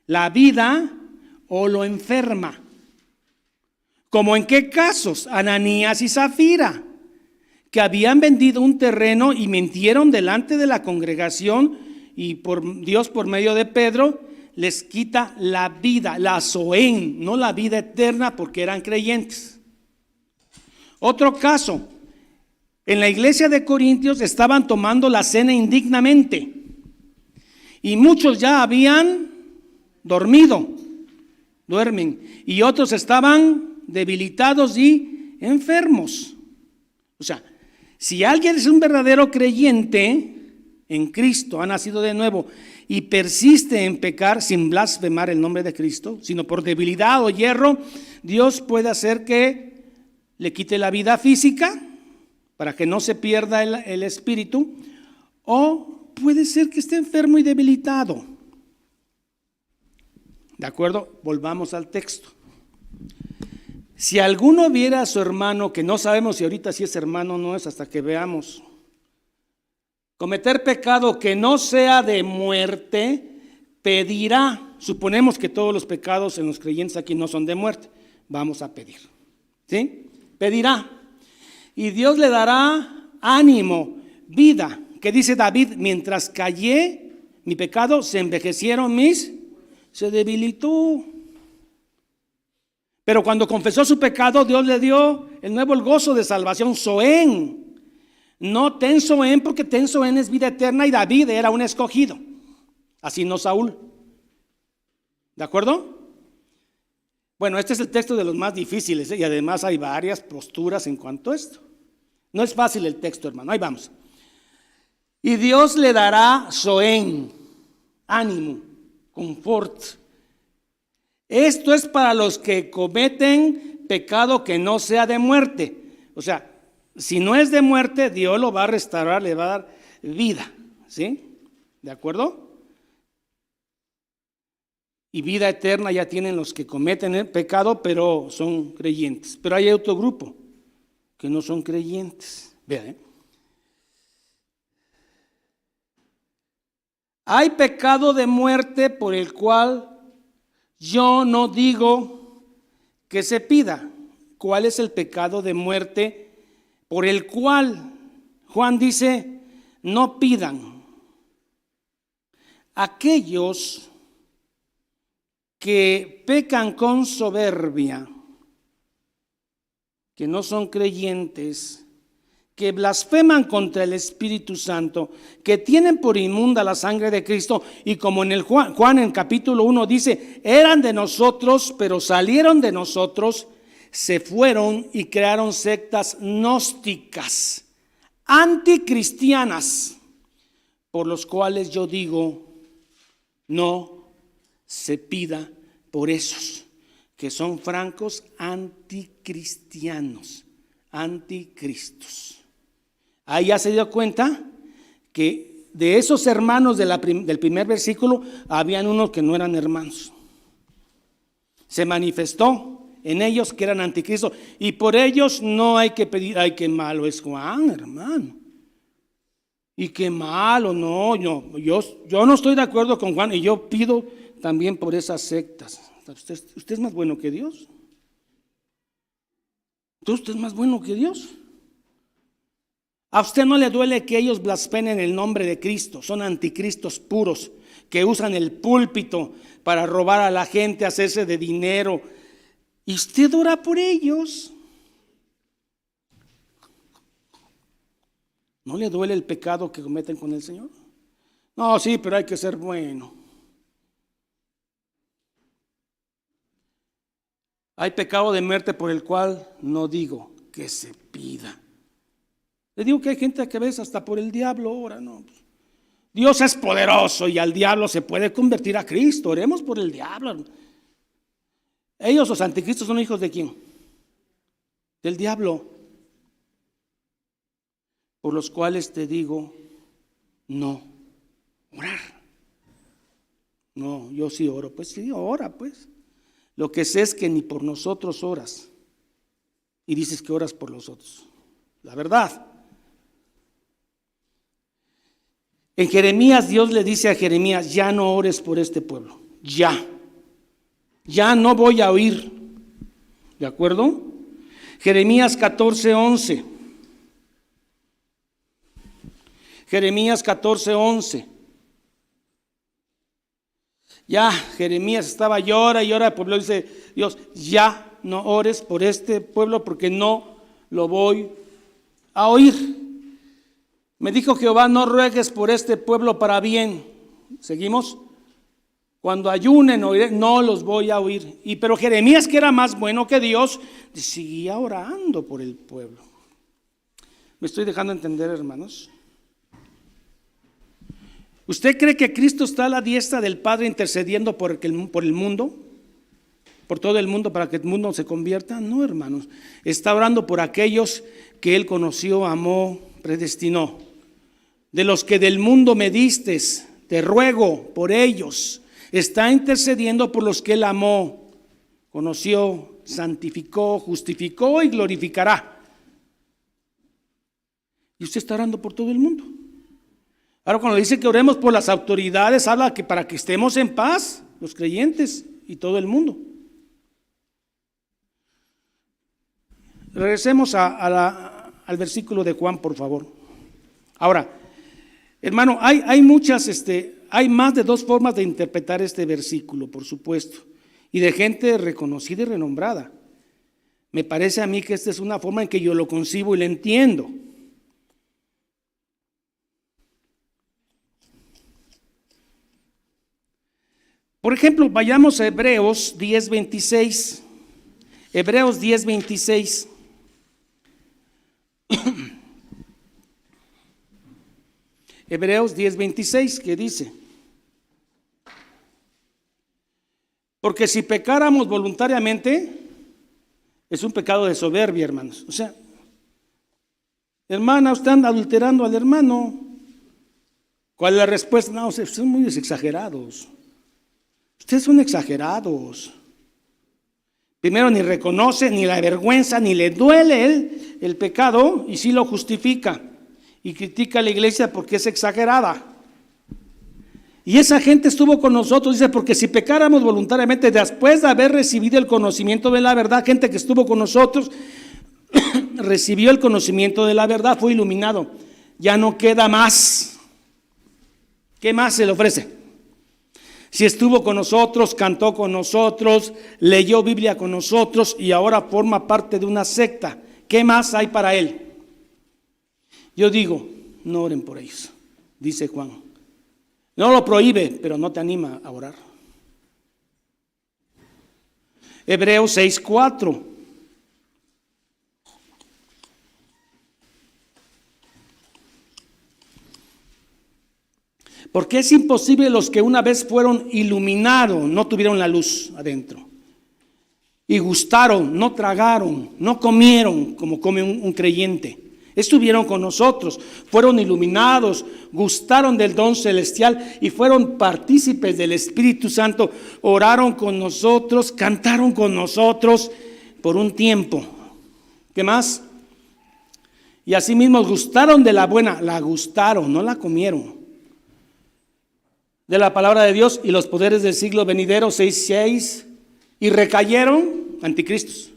la vida, o lo enferma. ¿Como en qué casos? Ananías y Zafira, que habían vendido un terreno y mintieron delante de la congregación, y por Dios, por medio de Pedro, les quita la vida, la zoén, no la vida eterna, porque eran creyentes. Otro caso, en la iglesia de Corintios estaban tomando la cena indignamente y muchos ya habían dormido, duermen, y otros estaban debilitados y enfermos. O sea, si alguien es un verdadero creyente en Cristo, ha nacido de nuevo y persiste en pecar sin blasfemar el nombre de Cristo, sino por debilidad o hierro, Dios puede hacer que le quite la vida física para que no se pierda el espíritu, o puede ser que esté enfermo y debilitado. ¿De acuerdo? Volvamos al texto. Si alguno viera a su hermano, que no sabemos si ahorita si es hermano o no es hasta que veamos, cometer pecado que no sea de muerte, pedirá. Suponemos que todos los pecados en los creyentes aquí no son de muerte. Vamos a pedir. ¿Sí? Pedirá. Y Dios le dará ánimo, vida. Que dice David, mientras callé mi pecado, se envejecieron se debilitó. Pero cuando confesó su pecado, Dios le dio el nuevo el gozo de salvación, zoén. No ten zoén, porque ten zoén es vida eterna y David era un escogido. Así no Saúl. ¿De acuerdo? Bueno, este es el texto de los más difíciles, y además hay varias posturas en cuanto a esto. No es fácil el texto, hermano. Ahí vamos. Y Dios le dará zoén, ánimo, confort. Esto es para los que cometen pecado que no sea de muerte. O sea, si no es de muerte, Dios lo va a restaurar, le va a dar vida. ¿Sí? ¿De acuerdo? Y vida eterna ya tienen los que cometen el pecado, pero son creyentes. Pero hay otro grupo que no son creyentes. Vean, hay pecado de muerte por el cual yo no digo que se pida. ¿Cuál es el pecado de muerte por el cual Juan dice no pidan? Aquellos que pecan con soberbia, que no son creyentes, que blasfeman contra el Espíritu Santo, que tienen por inmunda la sangre de Cristo, y como en el Juan en capítulo 1 dice, eran de nosotros, pero salieron de nosotros, se fueron y crearon sectas gnósticas, anticristianas, por los cuales yo digo, no se pida por esos que son francos anticristianos, anticristos. Ahí ya se dio cuenta que de esos hermanos del primer versículo, habían unos que no eran hermanos. Se manifestó en ellos que eran anticristo. Y por ellos no hay que pedir, ay, qué malo es Juan, hermano. Y qué malo, no, yo no estoy de acuerdo con Juan y yo pido también por esas sectas. ¿Usted es más bueno que Dios? ¿Usted es más bueno que Dios? ¿A usted no le duele que ellos blasfemen el nombre de Cristo? Son anticristos puros que usan el púlpito para robar a la gente, hacerse de dinero. ¿Y usted ora por ellos? ¿No le duele el pecado que cometen con el Señor? No, sí, pero hay que ser bueno. Hay pecado de muerte por el cual no digo que se pida. Le digo que hay gente que a veces hasta por el diablo ora, no. Dios es poderoso y al diablo se puede convertir a Cristo. Oremos por el diablo. Ellos, los anticristos, son hijos ¿de quién? Del diablo. Por los cuales te digo, no orar. No, yo sí oro. Pues sí, ora pues. Lo que sé es que ni por nosotros oras. Y dices que oras por los otros. La verdad. En Jeremías, Dios le dice a Jeremías, ya no ores por este pueblo. Ya no voy a oír. ¿De acuerdo? Jeremías 14:11. Jeremías 14:11. Ya Jeremías estaba llora y llora, el pueblo dice, Dios, ya no ores por este pueblo porque no lo voy a oír. Me dijo Jehová, no ruegues por este pueblo para bien. ¿Seguimos? Cuando ayunen, oiré, no los voy a oír. Pero Jeremías, que era más bueno que Dios, seguía orando por el pueblo. ¿Me estoy dejando entender, hermanos? ¿Usted cree que Cristo está a la diestra del Padre intercediendo por el mundo? ¿Por todo el mundo para que el mundo se convierta? No, hermanos. Está orando por aquellos que Él conoció, amó, predestinó. De los que del mundo me distes, te ruego por ellos. Está intercediendo por los que Él amó, conoció, santificó, justificó y glorificará. Y usted está orando por todo el mundo. Ahora cuando dice que oremos por las autoridades, habla que para que estemos en paz, los creyentes y todo el mundo. Regresemos al versículo de Juan, por favor. Ahora, hermano, hay muchas, hay más de dos formas de interpretar este versículo, por supuesto, y de gente reconocida y renombrada. Me parece a mí que esta es una forma en que yo lo concibo y lo entiendo. Por ejemplo, vayamos a Hebreos 10:26. Hebreos 10:26. Hebreos 10:26, que dice: porque si pecáramos voluntariamente, es un pecado de soberbia, hermanos. O sea, hermana, usted anda adulterando al hermano. ¿Cuál es la respuesta? No, son muy exagerados. Ustedes son exagerados. Primero, ni reconoce, ni la avergüenza, ni le duele el pecado, y sí lo justifica. Y critica a la iglesia porque es exagerada. Y esa gente estuvo con nosotros, dice, porque si pecáramos voluntariamente, después de haber recibido el conocimiento de la verdad, gente que estuvo con nosotros, recibió el conocimiento de la verdad, fue iluminado. Ya no queda más. ¿Qué más se le ofrece? Si estuvo con nosotros, cantó con nosotros, leyó Biblia con nosotros y ahora forma parte de una secta, ¿qué más hay para él? Yo digo, no oren por ellos, dice Juan. No lo prohíbe, pero no te anima a orar. Hebreos 6:4. Porque es imposible los que una vez fueron iluminados, no tuvieron la luz adentro. Y gustaron, no tragaron, no comieron como come un creyente. Estuvieron con nosotros, fueron iluminados, gustaron del don celestial y fueron partícipes del Espíritu Santo. Oraron con nosotros, cantaron con nosotros por un tiempo. ¿Qué más? Y asimismo gustaron de la buena, la gustaron, no la comieron, de la palabra de Dios y los poderes del siglo venidero, 6:6, y recayeron, anticristos.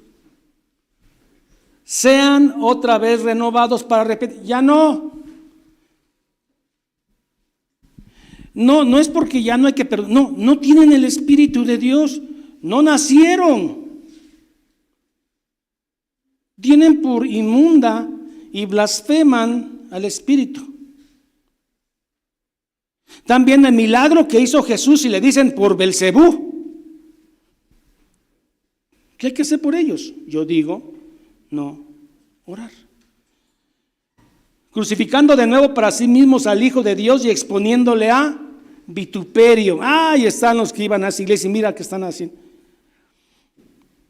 Sean otra vez renovados para arrepentir. Ya no. No es porque ya no hay que perdonar. No tienen el Espíritu de Dios. No nacieron. Tienen por inmunda y blasfeman al Espíritu. También el milagro que hizo Jesús y le dicen por Belcebú. ¿Qué hay que hacer por ellos? Yo digo, no, orar. Crucificando de nuevo para sí mismos al Hijo de Dios y exponiéndole a vituperio. Ahí están los que iban a esa iglesia y mira qué están haciendo.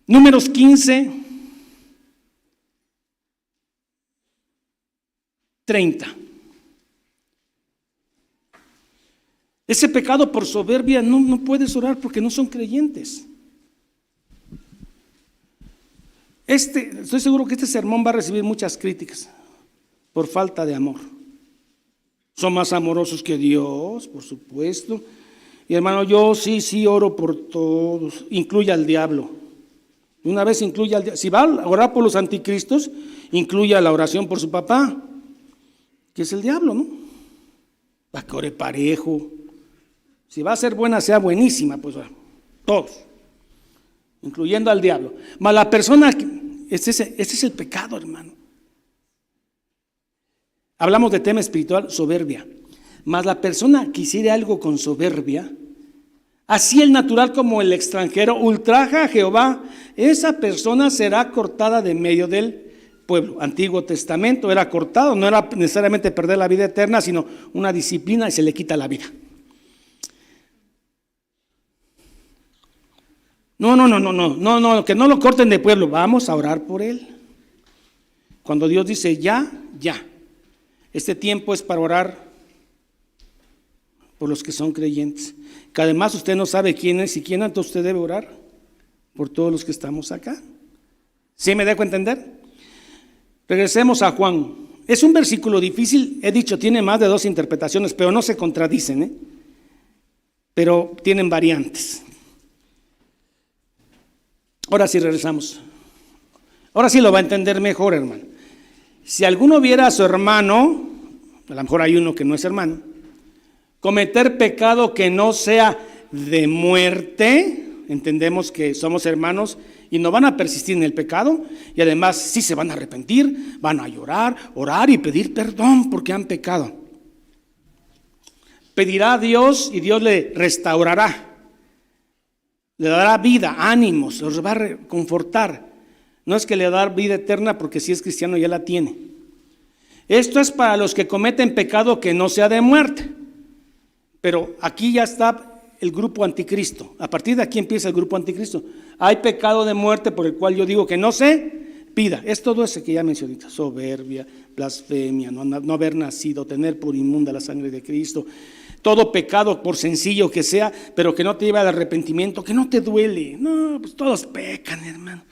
Números 15, 30. Ese pecado por soberbia no puedes orar porque no son creyentes. Estoy seguro que este sermón va a recibir muchas críticas por falta de amor. Son más amorosos que Dios, por supuesto. Y hermano, yo sí oro por todos, incluye al diablo. Una vez incluye al diablo. Si va a orar por los anticristos, incluya la oración por su papá, que es el diablo, ¿no? Para que ore parejo. Si va a ser buena, sea buenísima, pues todos, incluyendo al diablo. Mas la persona, este es el pecado, hermano. Hablamos de tema espiritual, soberbia. Mas la persona que hiciere algo con soberbia, así el natural como el extranjero, ultraja a Jehová, esa persona será cortada de medio del pueblo. Antiguo Testamento era cortado, no era necesariamente perder la vida eterna, sino una disciplina y se le quita la vida. No, que no lo corten de pueblo, vamos a orar por él. Cuando Dios dice ya. Este tiempo es para orar por los que son creyentes. Que además usted no sabe quién es y quién, entonces usted debe orar por todos los que estamos acá. ¿Sí me dejo entender? Regresemos a Juan. Es un versículo difícil, he dicho, tiene más de 2 interpretaciones, pero no se contradicen, pero tienen variantes. Ahora sí regresamos. Ahora sí lo va a entender mejor, hermano. Si alguno viera a su hermano, a lo mejor hay uno que no es hermano, cometer pecado que no sea de muerte, entendemos que somos hermanos y no van a persistir en el pecado, y además sí se van a arrepentir, van a llorar, orar y pedir perdón porque han pecado. Pedirá a Dios y Dios le restaurará, le dará vida, ánimos, los va a reconfortar. No es que le da vida eterna porque si es cristiano ya la tiene. Esto es para los que cometen pecado que no sea de muerte. Pero aquí ya está el grupo anticristo. A partir de aquí empieza el grupo anticristo. Hay pecado de muerte por el cual yo digo que no se pida. Es todo ese que ya mencioné: soberbia, blasfemia, no haber nacido, tener por inmunda la sangre de Cristo. Todo pecado, por sencillo que sea, pero que no te lleve al arrepentimiento, que no te duele. No, pues todos pecan, hermano.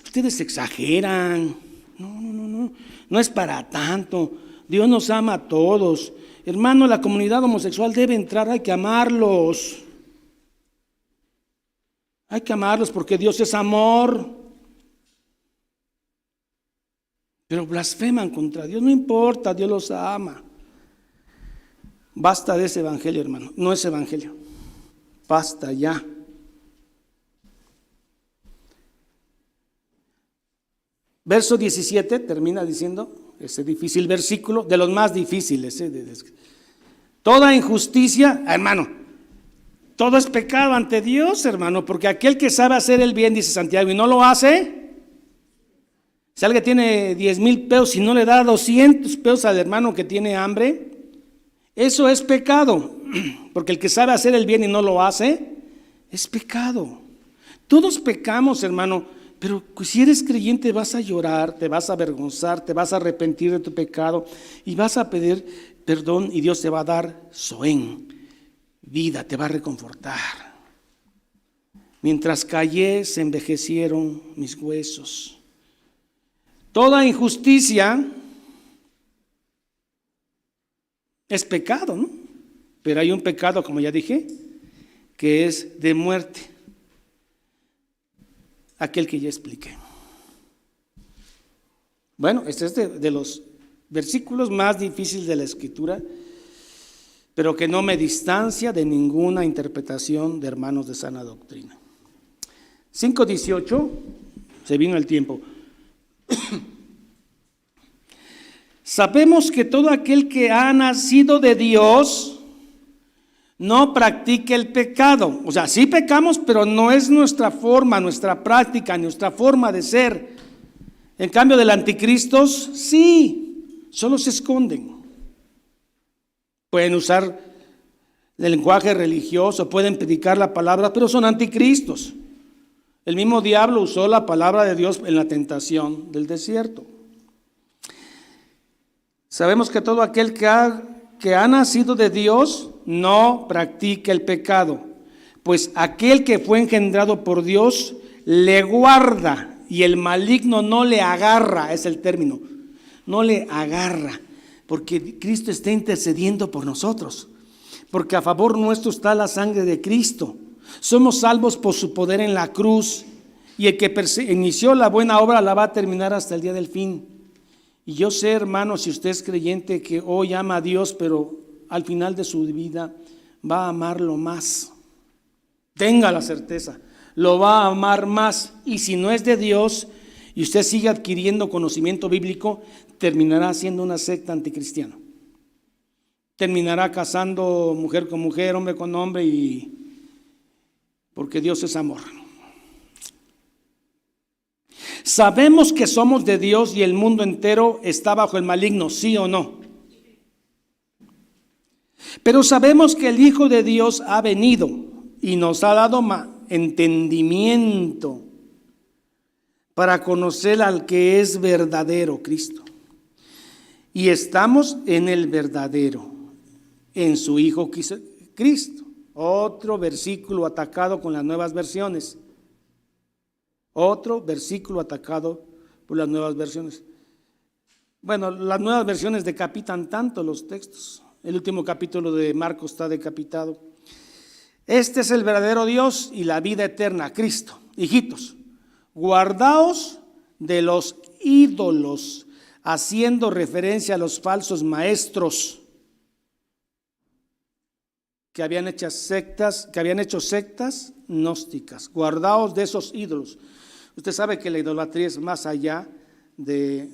Ustedes exageran. No es para tanto. Dios nos ama a todos. Hermano, la comunidad homosexual debe entrar, hay que amarlos. Hay que amarlos porque Dios es amor. Pero blasfeman contra Dios, no importa, Dios los ama. Basta de ese evangelio, hermano, no es evangelio. Basta ya. Verso 17 termina diciendo, ese difícil versículo, de los más difíciles. Toda injusticia, hermano, todo es pecado ante Dios, hermano, porque aquel que sabe hacer el bien, dice Santiago, y no lo hace, si alguien tiene 10,000 pesos y no le da 200 pesos al hermano que tiene hambre, eso es pecado, porque el que sabe hacer el bien y no lo hace, es pecado. Todos pecamos, hermano. Pero si eres creyente vas a llorar, te vas a avergonzar, te vas a arrepentir de tu pecado y vas a pedir perdón y Dios te va a dar soén, vida, te va a reconfortar. Mientras callé, se envejecieron mis huesos. Toda injusticia es pecado, ¿no? Pero hay un pecado, como ya dije, que es de muerte. Aquel que ya expliqué. Bueno, este es de los versículos más difíciles de la Escritura, pero que no me distancia de ninguna interpretación de hermanos de sana doctrina. 5:18, se vino el tiempo. Sabemos que todo aquel que ha nacido de Dios no practica el pecado. O sea, sí pecamos, pero no es nuestra forma, nuestra práctica, nuestra forma de ser. En cambio del anticristo, sí, solo se esconden. Pueden usar el lenguaje religioso, pueden predicar la palabra, pero son anticristos. El mismo diablo usó la palabra de Dios en la tentación del desierto. Sabemos que todo aquel que ha nacido de Dios no practica el pecado, pues aquel que fue engendrado por Dios le guarda y el maligno no le agarra, es el término, no le agarra, porque Cristo está intercediendo por nosotros, porque a favor nuestro está la sangre de Cristo. Somos salvos por su poder en la cruz, y el que inició la buena obra la va a terminar hasta el día del fin. Y yo sé, hermano, si usted es creyente que hoy ama a Dios, pero al final de su vida va a amarlo más. Tenga la certeza, lo va a amar más. Y si no es de Dios y usted sigue adquiriendo conocimiento bíblico, terminará siendo una secta anticristiana. Terminará casando mujer con mujer, hombre con hombre, y porque Dios es amor. Sabemos que somos de Dios y el mundo entero está bajo el maligno, ¿sí o no? Pero sabemos que el Hijo de Dios ha venido y nos ha dado entendimiento para conocer al que es verdadero, Cristo. Y estamos en el verdadero, en su Hijo Cristo. Otro versículo atacado con las nuevas versiones. Otro versículo atacado por las nuevas versiones. Bueno, las nuevas versiones decapitan tanto los textos. El último capítulo de Marcos está decapitado. Este es el verdadero Dios y la vida eterna, Cristo. Hijitos, guardaos de los ídolos, haciendo referencia a los falsos maestros que habían hecho sectas gnósticas. Guardaos de esos ídolos. Usted sabe que la idolatría es más allá de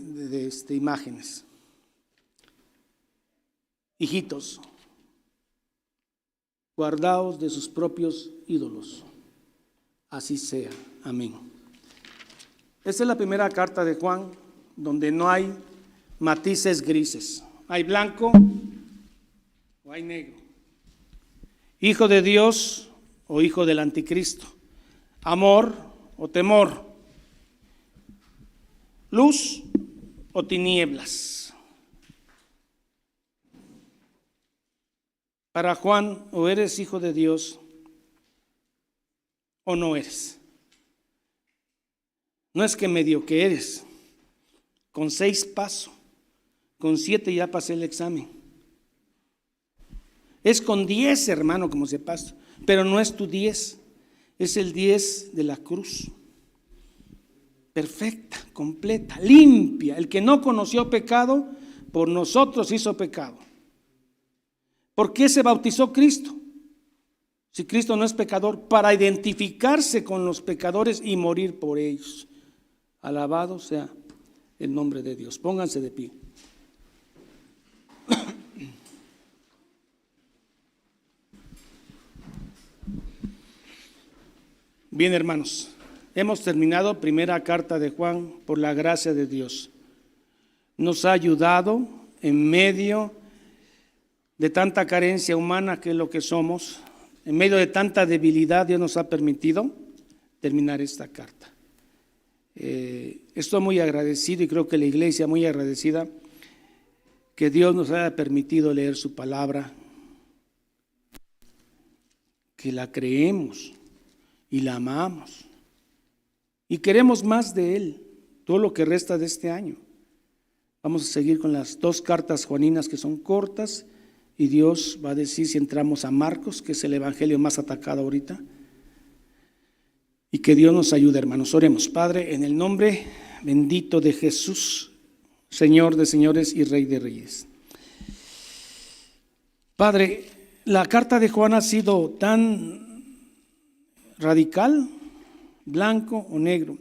imágenes. Hijitos, guardaos de sus propios ídolos. Así sea. Amén. Esta es la primera carta de Juan, donde no hay matices grises. Hay blanco o hay negro. Hijo de Dios o hijo del anticristo. Amor o temor. Luz o tinieblas. Para Juan, o eres hijo de Dios o no eres. No es que medio que eres. Con 6 paso, con 7 ya pasé el examen. Es con 10, hermano, como se pasa, pero no es tu 10, es el 10 de la cruz. Perfecta, completa, limpia. El que no conoció pecado, por nosotros hizo pecado. ¿Por qué se bautizó Cristo? Si Cristo no es pecador, para identificarse con los pecadores y morir por ellos. Alabado sea el nombre de Dios. Pónganse de pie. Bien, hermanos, hemos terminado primera carta de Juan por la gracia de Dios. Nos ha ayudado en medio de tanta carencia humana que es lo que somos, en medio de tanta debilidad. Dios nos ha permitido terminar esta carta. Estoy muy agradecido y creo que la iglesia muy agradecida que Dios nos haya permitido leer su palabra, que la creemos y la amamos. Y queremos más de Él, todo lo que resta de este año. Vamos a seguir con las 2 cartas juaninas que son cortas, y Dios va a decir si entramos a Marcos, que es el evangelio más atacado ahorita. Y que Dios nos ayude, hermanos. Oremos. Padre, en el nombre bendito de Jesús, Señor de señores y Rey de reyes. Padre, la carta de Juan ha sido tan radical, blanco o negro,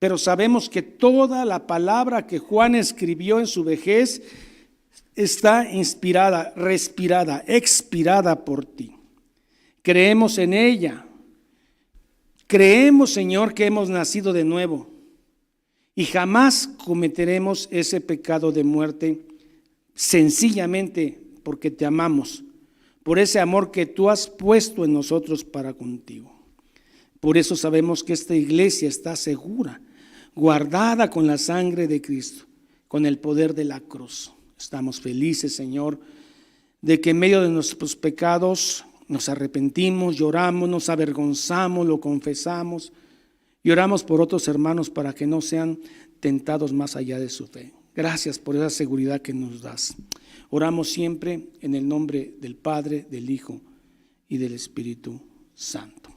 pero sabemos que toda la palabra que Juan escribió en su vejez está inspirada, respirada, expirada por ti. Creemos en ella. Creemos, Señor, que hemos nacido de nuevo y jamás cometeremos ese pecado de muerte, sencillamente porque te amamos, por ese amor que tú has puesto en nosotros para contigo. Por eso sabemos que esta iglesia está segura, guardada con la sangre de Cristo, con el poder de la cruz. Estamos felices, Señor, de que en medio de nuestros pecados nos arrepentimos, lloramos, nos avergonzamos, lo confesamos y oramos por otros hermanos para que no sean tentados más allá de su fe. Gracias por esa seguridad que nos das. Oramos siempre en el nombre del Padre, del Hijo y del Espíritu Santo.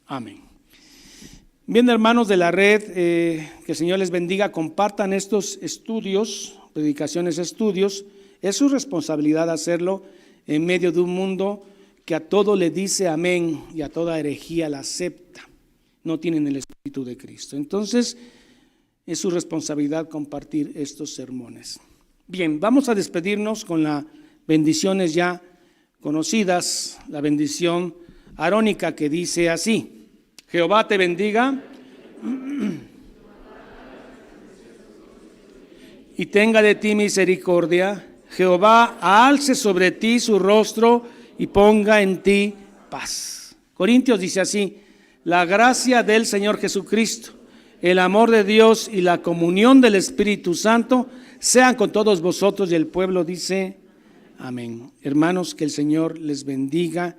Amén. Bien, hermanos de la red, que el Señor les bendiga. Compartan estos estudios, predicaciones, estudios. Es su responsabilidad hacerlo en medio de un mundo que a todo le dice amén y a toda herejía la acepta. No tienen el Espíritu de Cristo. Entonces, es su responsabilidad compartir estos sermones. Bien, vamos a despedirnos con las bendiciones ya conocidas, la bendición arónica que dice así: Jehová te bendiga y tenga de ti misericordia. Jehová alce sobre ti su rostro y ponga en ti paz. Corintios dice así: la gracia del Señor Jesucristo, el amor de Dios y la comunión del Espíritu Santo sean con todos vosotros. Y el pueblo dice amén. Hermanos, que el Señor les bendiga.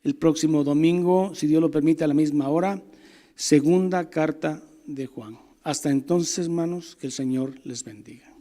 El próximo domingo, si Dios lo permite, a la misma hora, segunda carta de Juan. Hasta entonces, hermanos, que el Señor les bendiga.